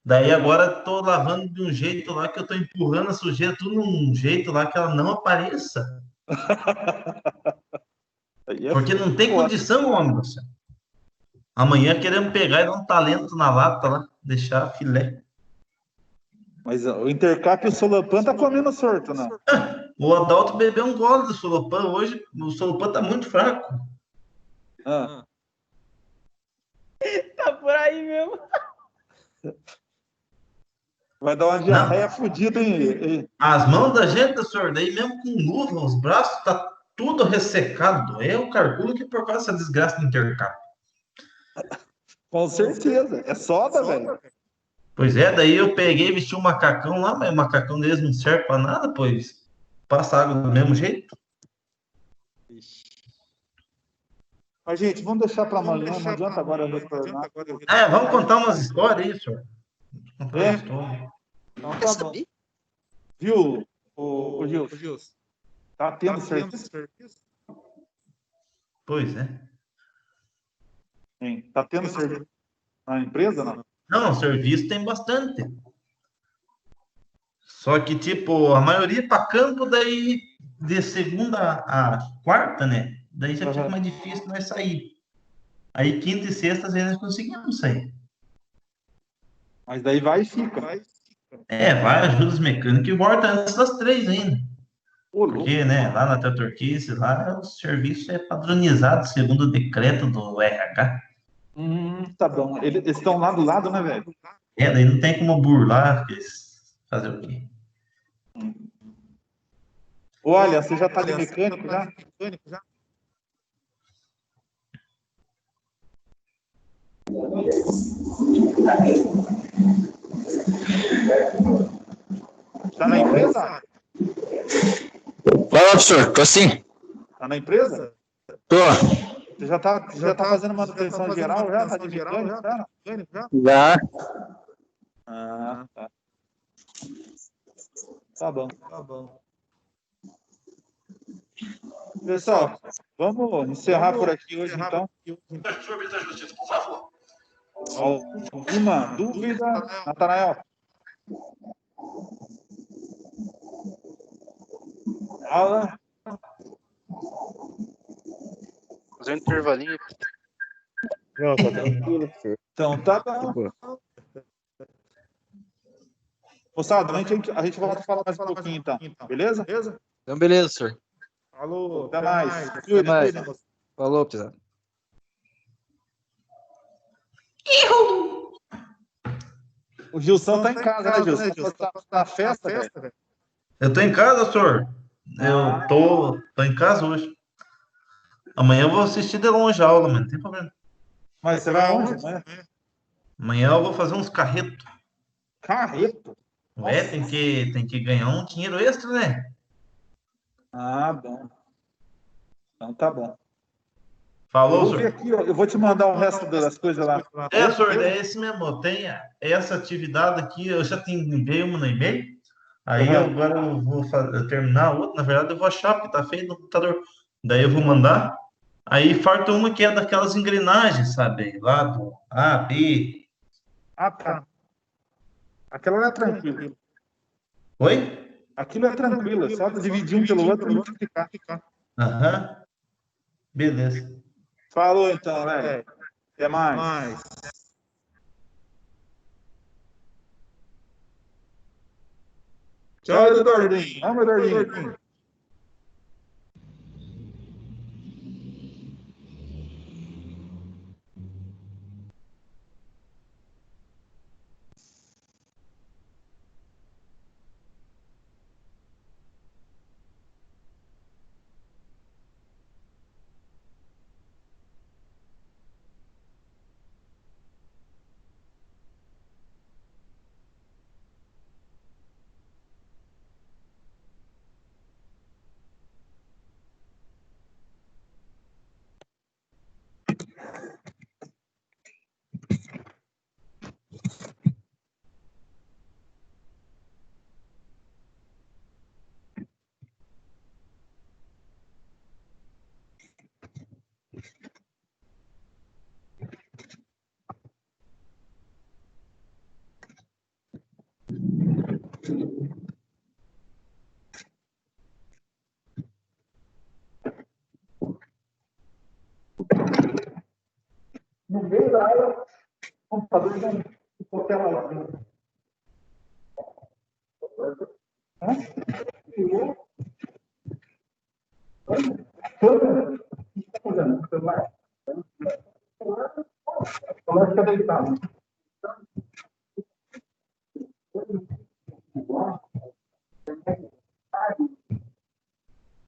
Speaker 4: Daí agora tô lavando de um jeito lá que eu tô empurrando a sujeira tudo num jeito lá que ela não apareça. Porque não tem condição, homem do céu. Amanhã queremos pegar e dar um talento na lata lá, deixar filé.
Speaker 1: Mas o Intercap e o Solopan tá comendo sorto, não?
Speaker 4: O Adalto bebeu um gole do Solopan hoje. O Solopan tá muito fraco.
Speaker 1: Ah.
Speaker 3: Tá por aí mesmo.
Speaker 1: Vai dar uma diarreia fodida, hein?
Speaker 4: As mãos da gente, senhor, daí mesmo com luva, os braços, tá tudo ressecado. É o carculo que por causa dessa desgraça do Intercap.
Speaker 1: Com certeza. É soda, velho.
Speaker 4: Pois é, daí eu peguei e vesti um macacão lá, mas o macacão deles não serve pra nada, pois passa água do mesmo jeito.
Speaker 1: Mas, gente, vamos deixar para amanhã, não adianta agora retornar.
Speaker 4: Vamos contar umas histórias aí, senhor. Contar uma história.
Speaker 1: Então tá bom. Viu, o Gilson? Tá tendo serviço?
Speaker 4: Pois é.
Speaker 1: Sim. Tá tendo serviço na empresa, não?
Speaker 4: Não, serviço tem bastante. Só que, tipo, a maioria é para campo, daí de segunda a quarta, né? Daí já fica mais difícil nós sair. Aí quinta e sexta, às vezes, nós conseguimos sair.
Speaker 1: Mas daí vai e fica.
Speaker 4: Vai, ajuda os mecânicos e volta antes das 3 ainda.
Speaker 1: Ô,
Speaker 4: Porque, né, lá na Teotorquice, lá o serviço é padronizado segundo o decreto do RH.
Speaker 1: Tá bom. Eles estão lá do lado, né, velho?
Speaker 4: Daí não tem como burlar, fazer o quê?
Speaker 1: Olha, você já tá de mecânico já? Tá na empresa?
Speaker 5: Vai lá, professor, tô sim.
Speaker 1: Tá na empresa?
Speaker 5: Tô.
Speaker 1: Você já tá fazendo manutenção geral já? Tá de mecânico já?
Speaker 5: Já.
Speaker 1: Ah, tá. Tá bom. Pessoal, vamos encerrar por aqui hoje, então. Alguma dúvida, Natanael? Aula?
Speaker 6: Fazer um intervalinho.
Speaker 2: Não, tá tranquilo, senhor.
Speaker 1: Então, tá bom. Moçada, a gente volta a falar mais um pouquinho, então. Beleza?
Speaker 5: Então, beleza, senhor.
Speaker 1: Falou, até mais.
Speaker 5: Até mais. Falou, pessoal.
Speaker 1: O Gilson tá em casa, né, Gilson? Tá na festa, velho?
Speaker 4: Eu tô em casa, senhor. Eu tô em casa hoje. Amanhã eu vou assistir de longe a aula, mano. Não tem problema.
Speaker 1: Mas você vai aonde, né?
Speaker 4: Amanhã eu vou fazer uns carretos.
Speaker 1: Carreto?
Speaker 4: Tem que ganhar um dinheiro extra, né?
Speaker 1: Ah, bom. Então tá bom.
Speaker 4: Falou,
Speaker 1: Eu vou ver
Speaker 4: senhor.
Speaker 1: aqui, ó, eu vou te mandar o resto das coisas lá.
Speaker 4: Senhor, é esse mesmo. Tem essa atividade aqui, eu já enviei uma no e-mail. Aí agora eu vou terminar a outra. Na verdade, eu vou achar, porque tá feio no computador. Daí eu vou mandar. Aí falta uma que é daquelas engrenagens, sabe? Lá do A, B.
Speaker 1: Ah, tá. Aquela lá é tranquila.
Speaker 4: Oi?
Speaker 1: Aquilo é tranquilo, é só dividir um pelo outro e multiplicar.
Speaker 4: Aham. Beleza.
Speaker 1: Falou então, velho. Até mais. Tchau, Eduardinho. Vamos, Eduardinho.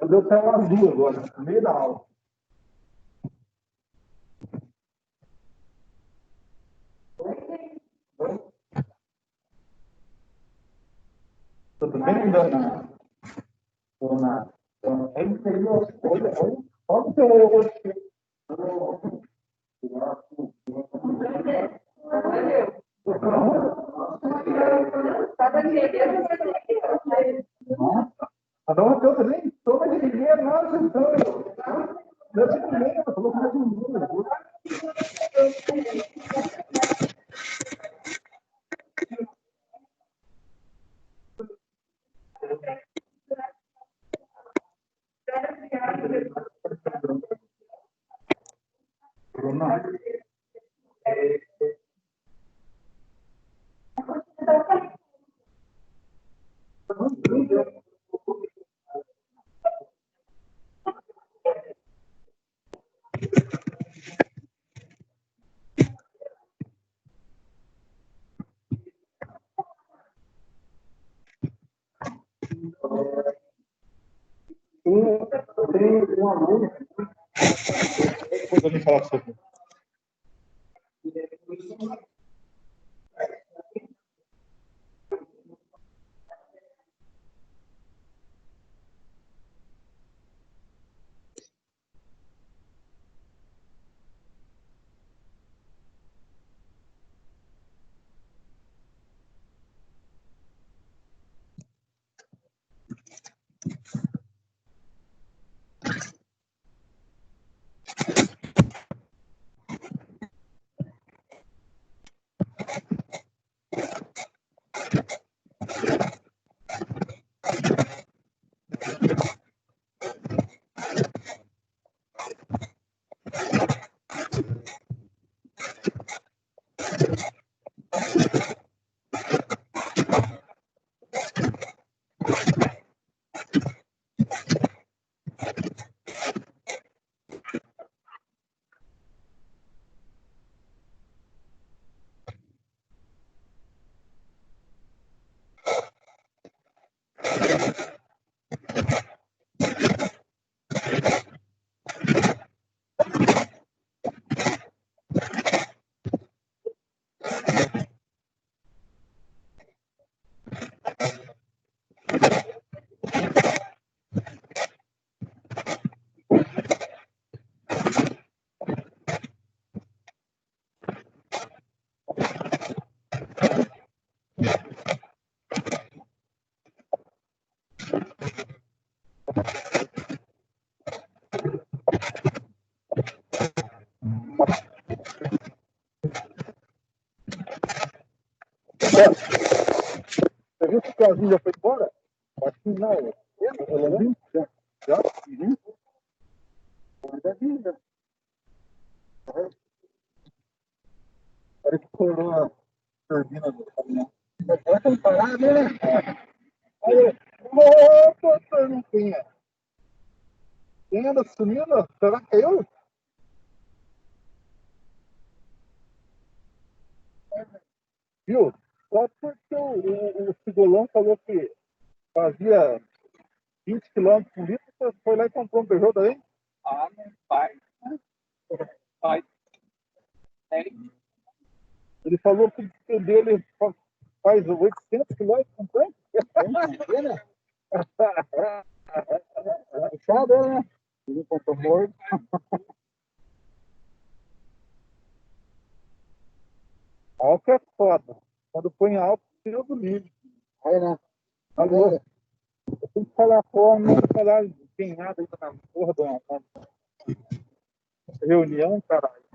Speaker 1: Eu tenho umas duas agora, no meio da aula. Tudo bem, dona? Dona? Ele seria pode ser hoje. Cada um tem também. Toma de dinheiro, nossa, então. Eu sei também, eu falou mais um número. Tem um aluno. Depois eu vou falar para você. Você viu que o Carlinhos já foi embora? Acho que não. Ela viu? Já? Já? Uhum. Ainda vi, né? Parece que estourou a turbina do caminhão. Agora tem que parar, né? Aí, opa, perguntinha. Quem anda sumindo? Será que é eu? Viu? Só porque o Sigolão falou que fazia 20 quilômetros por litro, você foi lá e comprou um Peugeot daí? Ah, não faz. Faz. Ele falou que o dele faz 800 quilômetros com tanque. Puxado, né? Ele comprou morto. Álcool é foda. Quando põe álcool, tira do livro. Aí, né? Agora, eu tenho que falar forma, não falar empenhado aí na porra de uma reunião, caralho.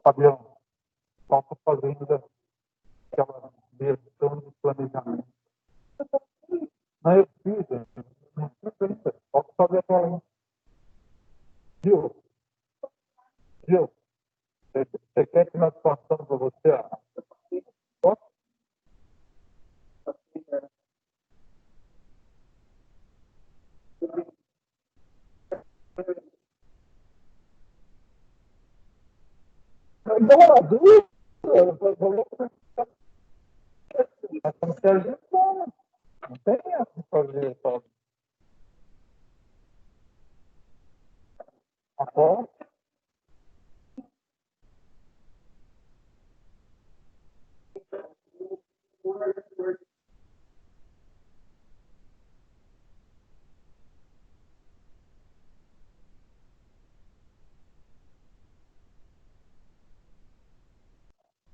Speaker 7: Fabião, falta fazendo aquela versão de planejamento. Não, eu fiz, gente. Não fiz ainda. Falta fazer aquela. Gil, Gil, você quer que nós façamos para você a foto? Nós temos que ajudar, né? Não tem essa de fazer só a foto.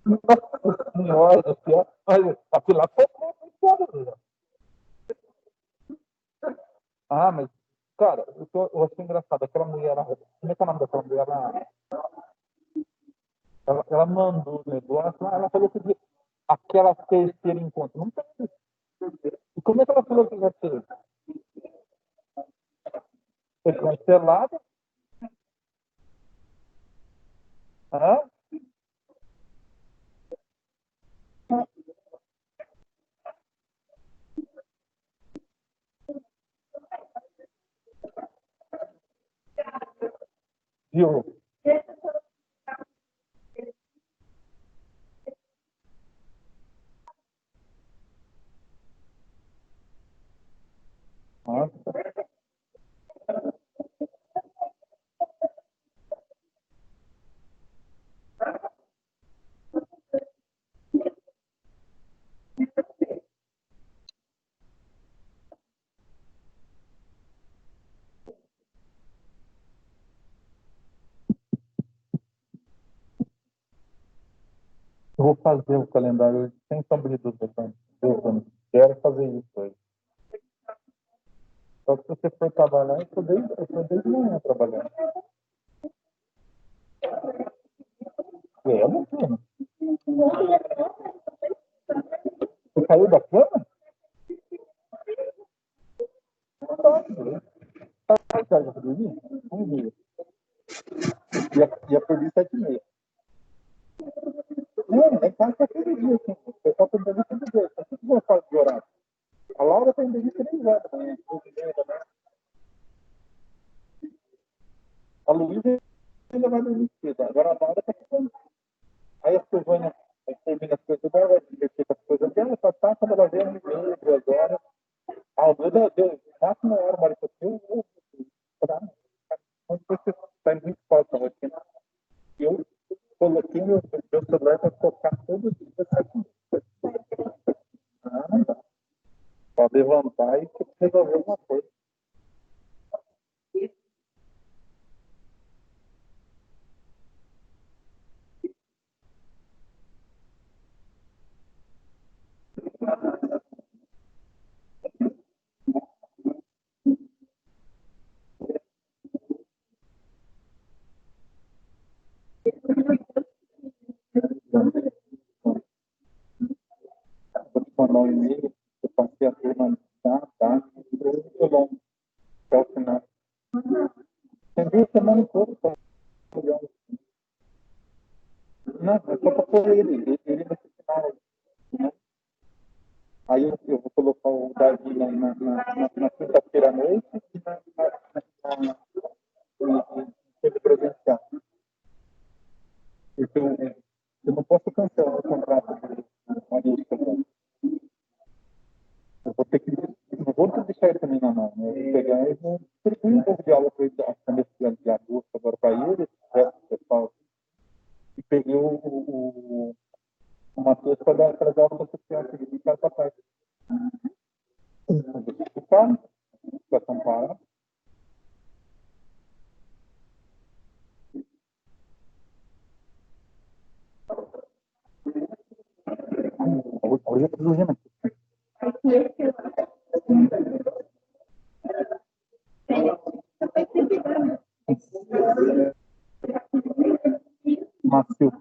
Speaker 7: Nossa senhora, olha, aquilo lá foi muito. Ah, mas, cara, eu achei engraçado. Aquela mulher, como é que é o nome daquela mulher? Ela mandou o negócio, ela falou que aquela terceira encontro. Não tem isso. E como é que ela falou que vai ser? Foi cancelado? Hã? Viu? Nossa. Eu vou fazer o calendário hoje, sem sombra de dúvida. Eu quero fazer isso hoje. Só que se você for trabalhar, eu tô desde manhã trabalhando. Não sei. Você caiu da cama? Tá, já dormi? Vamos ver. Ia perder 7h30. Não, é quase todo dia, assim. Eu só tô dormindo todo dia. Tá tudo bom, fase de horário. A Laura tá indo de 3 horas da manhã. A Luísa ainda vai dormir cedo. Agora a Laura tá ficando. Aí a Silvânia termina as coisas dela, vai se divertir com as coisas dela, tá, quando ela vê 1h30, 2 horas. Ah, o meu deu máximo 1 hora, Marisa, quando você está muito forte na rotina, eu coloquei meu celular para tocar todos os dias aqui. Para levantar e resolver alguma coisa. Vou te mandar um e-mail, eu passei a turma, tá, muito longo, até o final. Tem 2 semanas todas, tá? Não, é só para pôr ele nesse final, né? Aí eu vou colocar o Davi na quinta-feira à noite e sempre presencial. Porque eu não posso cancelar o contrato de Maria também. Eu vou ter que. Não vou deixar ele também na mão, né? Eu vou pegar e vou distribuir um pouco de aula para ele, nesse de agosto agora para ele, pessoal. E peguei o Matheus para dar aquelas aulas da social que ele fica para trás. Ficar, para comparar. Hoje eu preciso rir, Macio.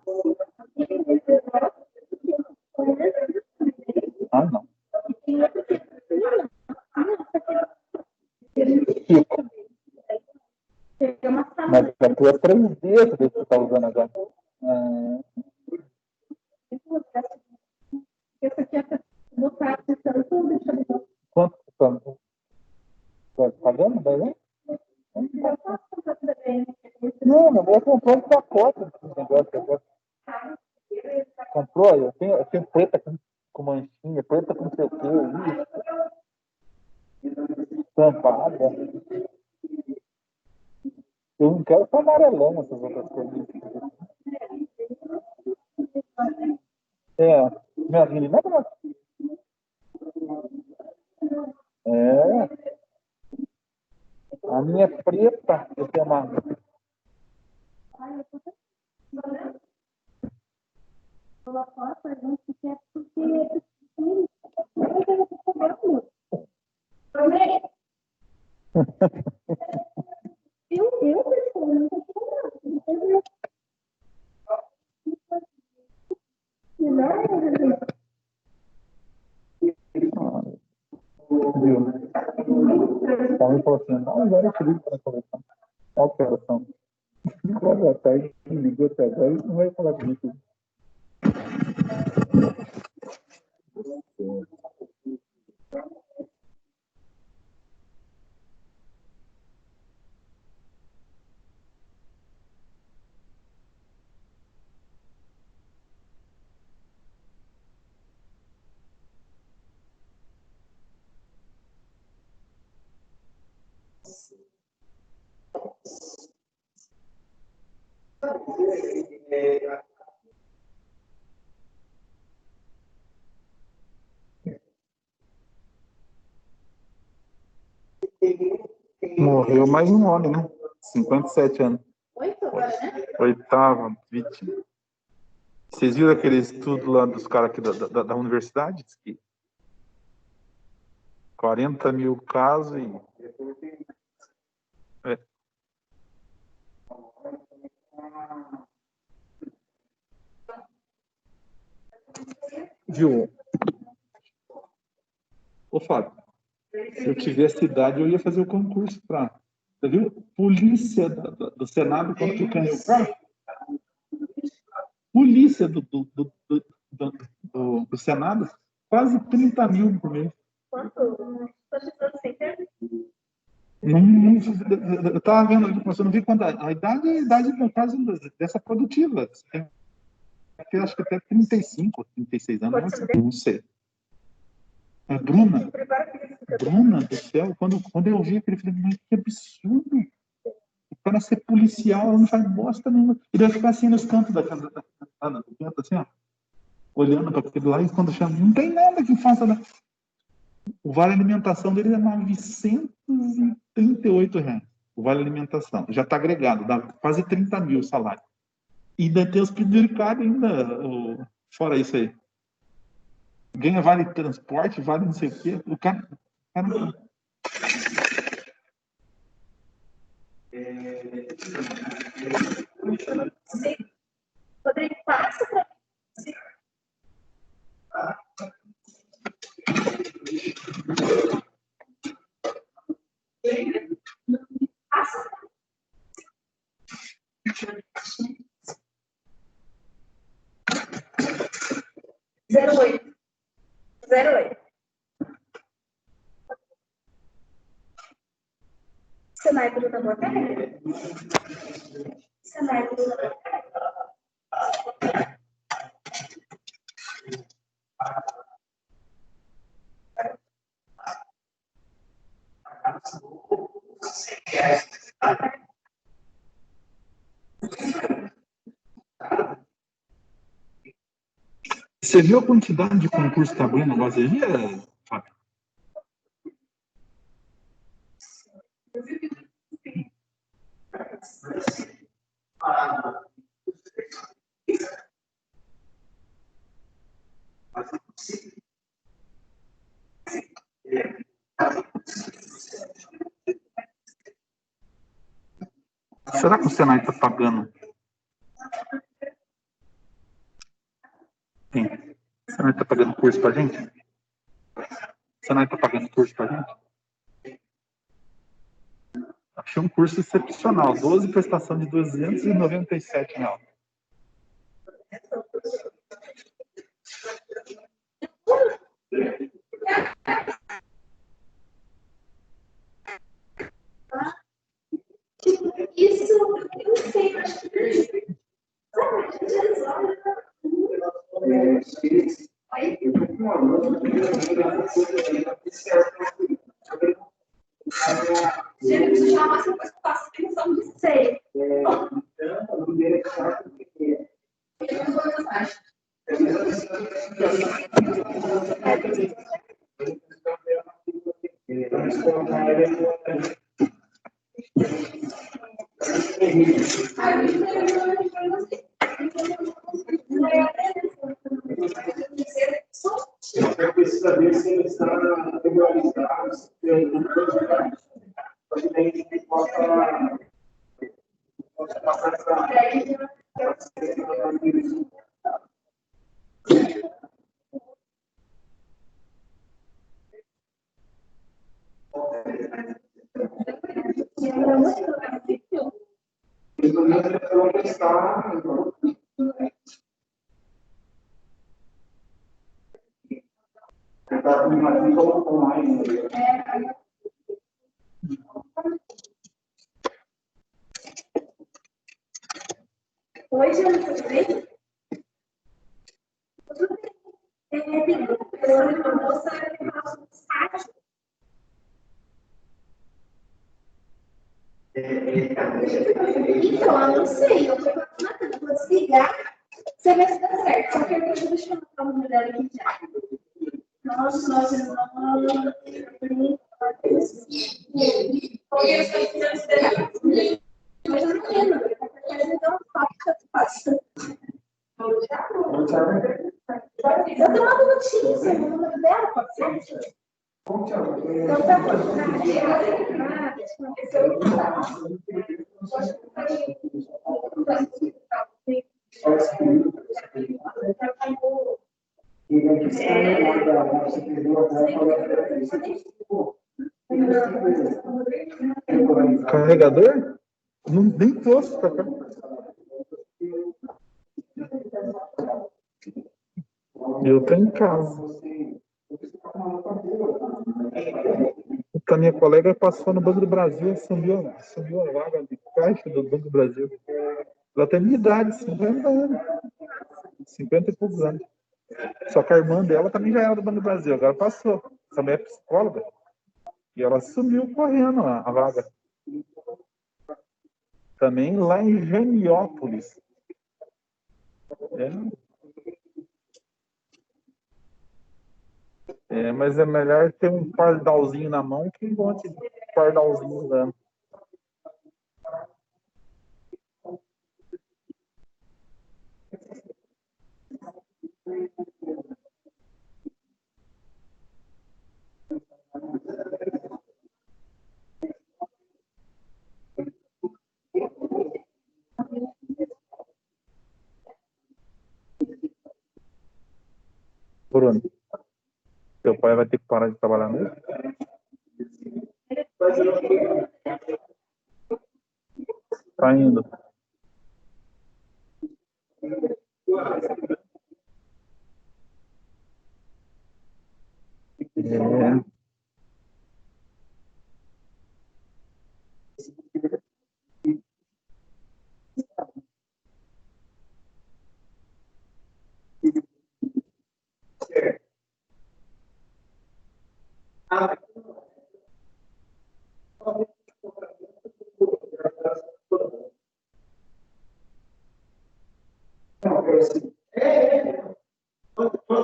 Speaker 7: Ah, não. Chico. Mas a tua 3D que você está usando agora. Quanto estamos? Tá vendo? Daí? Não, eu vou comprar um pacote desse negócio agora. Comprou? Eu tenho preta com manchinha, preta com não sei o que, estampada. Eu não quero só amarelão, essas outras coisas. Minha menina a minha é preta, eu tenho uma. Então ele falou assim, não, agora eu te ligo para conversar. Olha que oração. 5 horas da tarde, me ligou até agora, ele não vai falar comigo. Morreu mais um homem, né? 57 anos. 8ª vítima. Vocês viram aquele estudo lá dos caras aqui da universidade? Diz que 40 mil casos e Viu? Ô, Fábio, se eu tivesse idade, eu ia fazer o concurso para. Você viu? Polícia do Senado, quanto que ganhou? Polícia do Senado, quase 30 mil por mês. Eu estava vendo ali, mas eu não vi quanto. A idade é a idade, no caso, dessa produtiva. Tem, acho que até 35, 36 anos, não sei. A Bruna do céu, quando eu vi aquele filme, mas que absurdo! O cara ser policial, ela não faz bosta nenhuma. Ele vai ficar assim nos cantos da casa, assim, ó, olhando para aquele lá, e quando chama, não tem nada que faça. Né? O vale alimentação dele é R$938. O vale alimentação. Já está agregado, dá quase 30 mil o salário. E ainda tem os penduricados ainda, fora isso aí. Ganha vale transporte, vale não sei o quê. O cara
Speaker 8: Rodrigo, passa para zero oito. Sniper da boa tarde? Sniper da boa tarde?
Speaker 7: Você viu a quantidade de concurso que está abrindo agora, Fábio? Será que o Senai está pagando? Sim. O Senai está pagando curso para a gente? O Senai está pagando curso para a gente? Achei um curso excepcional. 12 prestação de R$297.
Speaker 8: Isso, eu não sei, acho que gente, já mais uma coisa que eu faço atenção de sei.
Speaker 9: Precisa ver se ele está regularizado, se tem algum problema. A gente possa passar essa.
Speaker 8: Hoje eu não sei. Então, eu não sei. Eu vou desligar. Você vai se dar certo. Só que eu vou chamar uma mulher aqui já. Nossa, nós não. Porque eu estou precisando esperar. Mas eu não lembro. Então, faça. Eu tenho uma minutinha, você não número dela, pode ser? Então tá bom.
Speaker 1: Carregador? Não, nem trouxe pra cá. Eu tô em casa. A minha colega passou no Banco do Brasil, assumiu a vaga de caixa do Banco do Brasil. Ela tem minha idade, 50 anos. 50 e poucos anos. Só que a irmã dela também já era do Banco do Brasil, agora passou. Também é psicóloga. E ela assumiu correndo a vaga. Também lá em Janiópolis. Mas é melhor ter um pardalzinho na mão que um monte de pardalzinho andando. Bruno, teu pai vai ter que parar de trabalhar mesmo? Tá indo.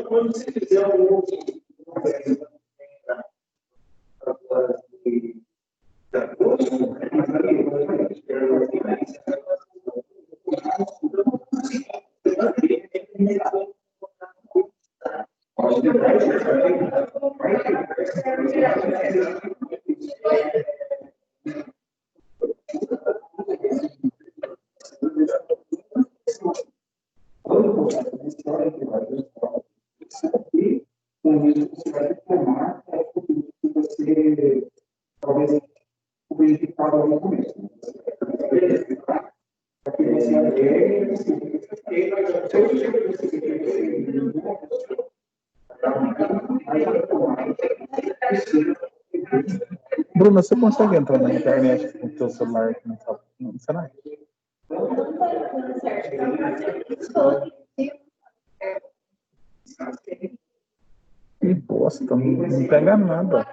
Speaker 9: Quando você fizer um
Speaker 1: Bruna, você consegue entrar na internet com o teu celular aqui no celular? Que bosta, não pega nada.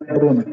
Speaker 1: Bruno.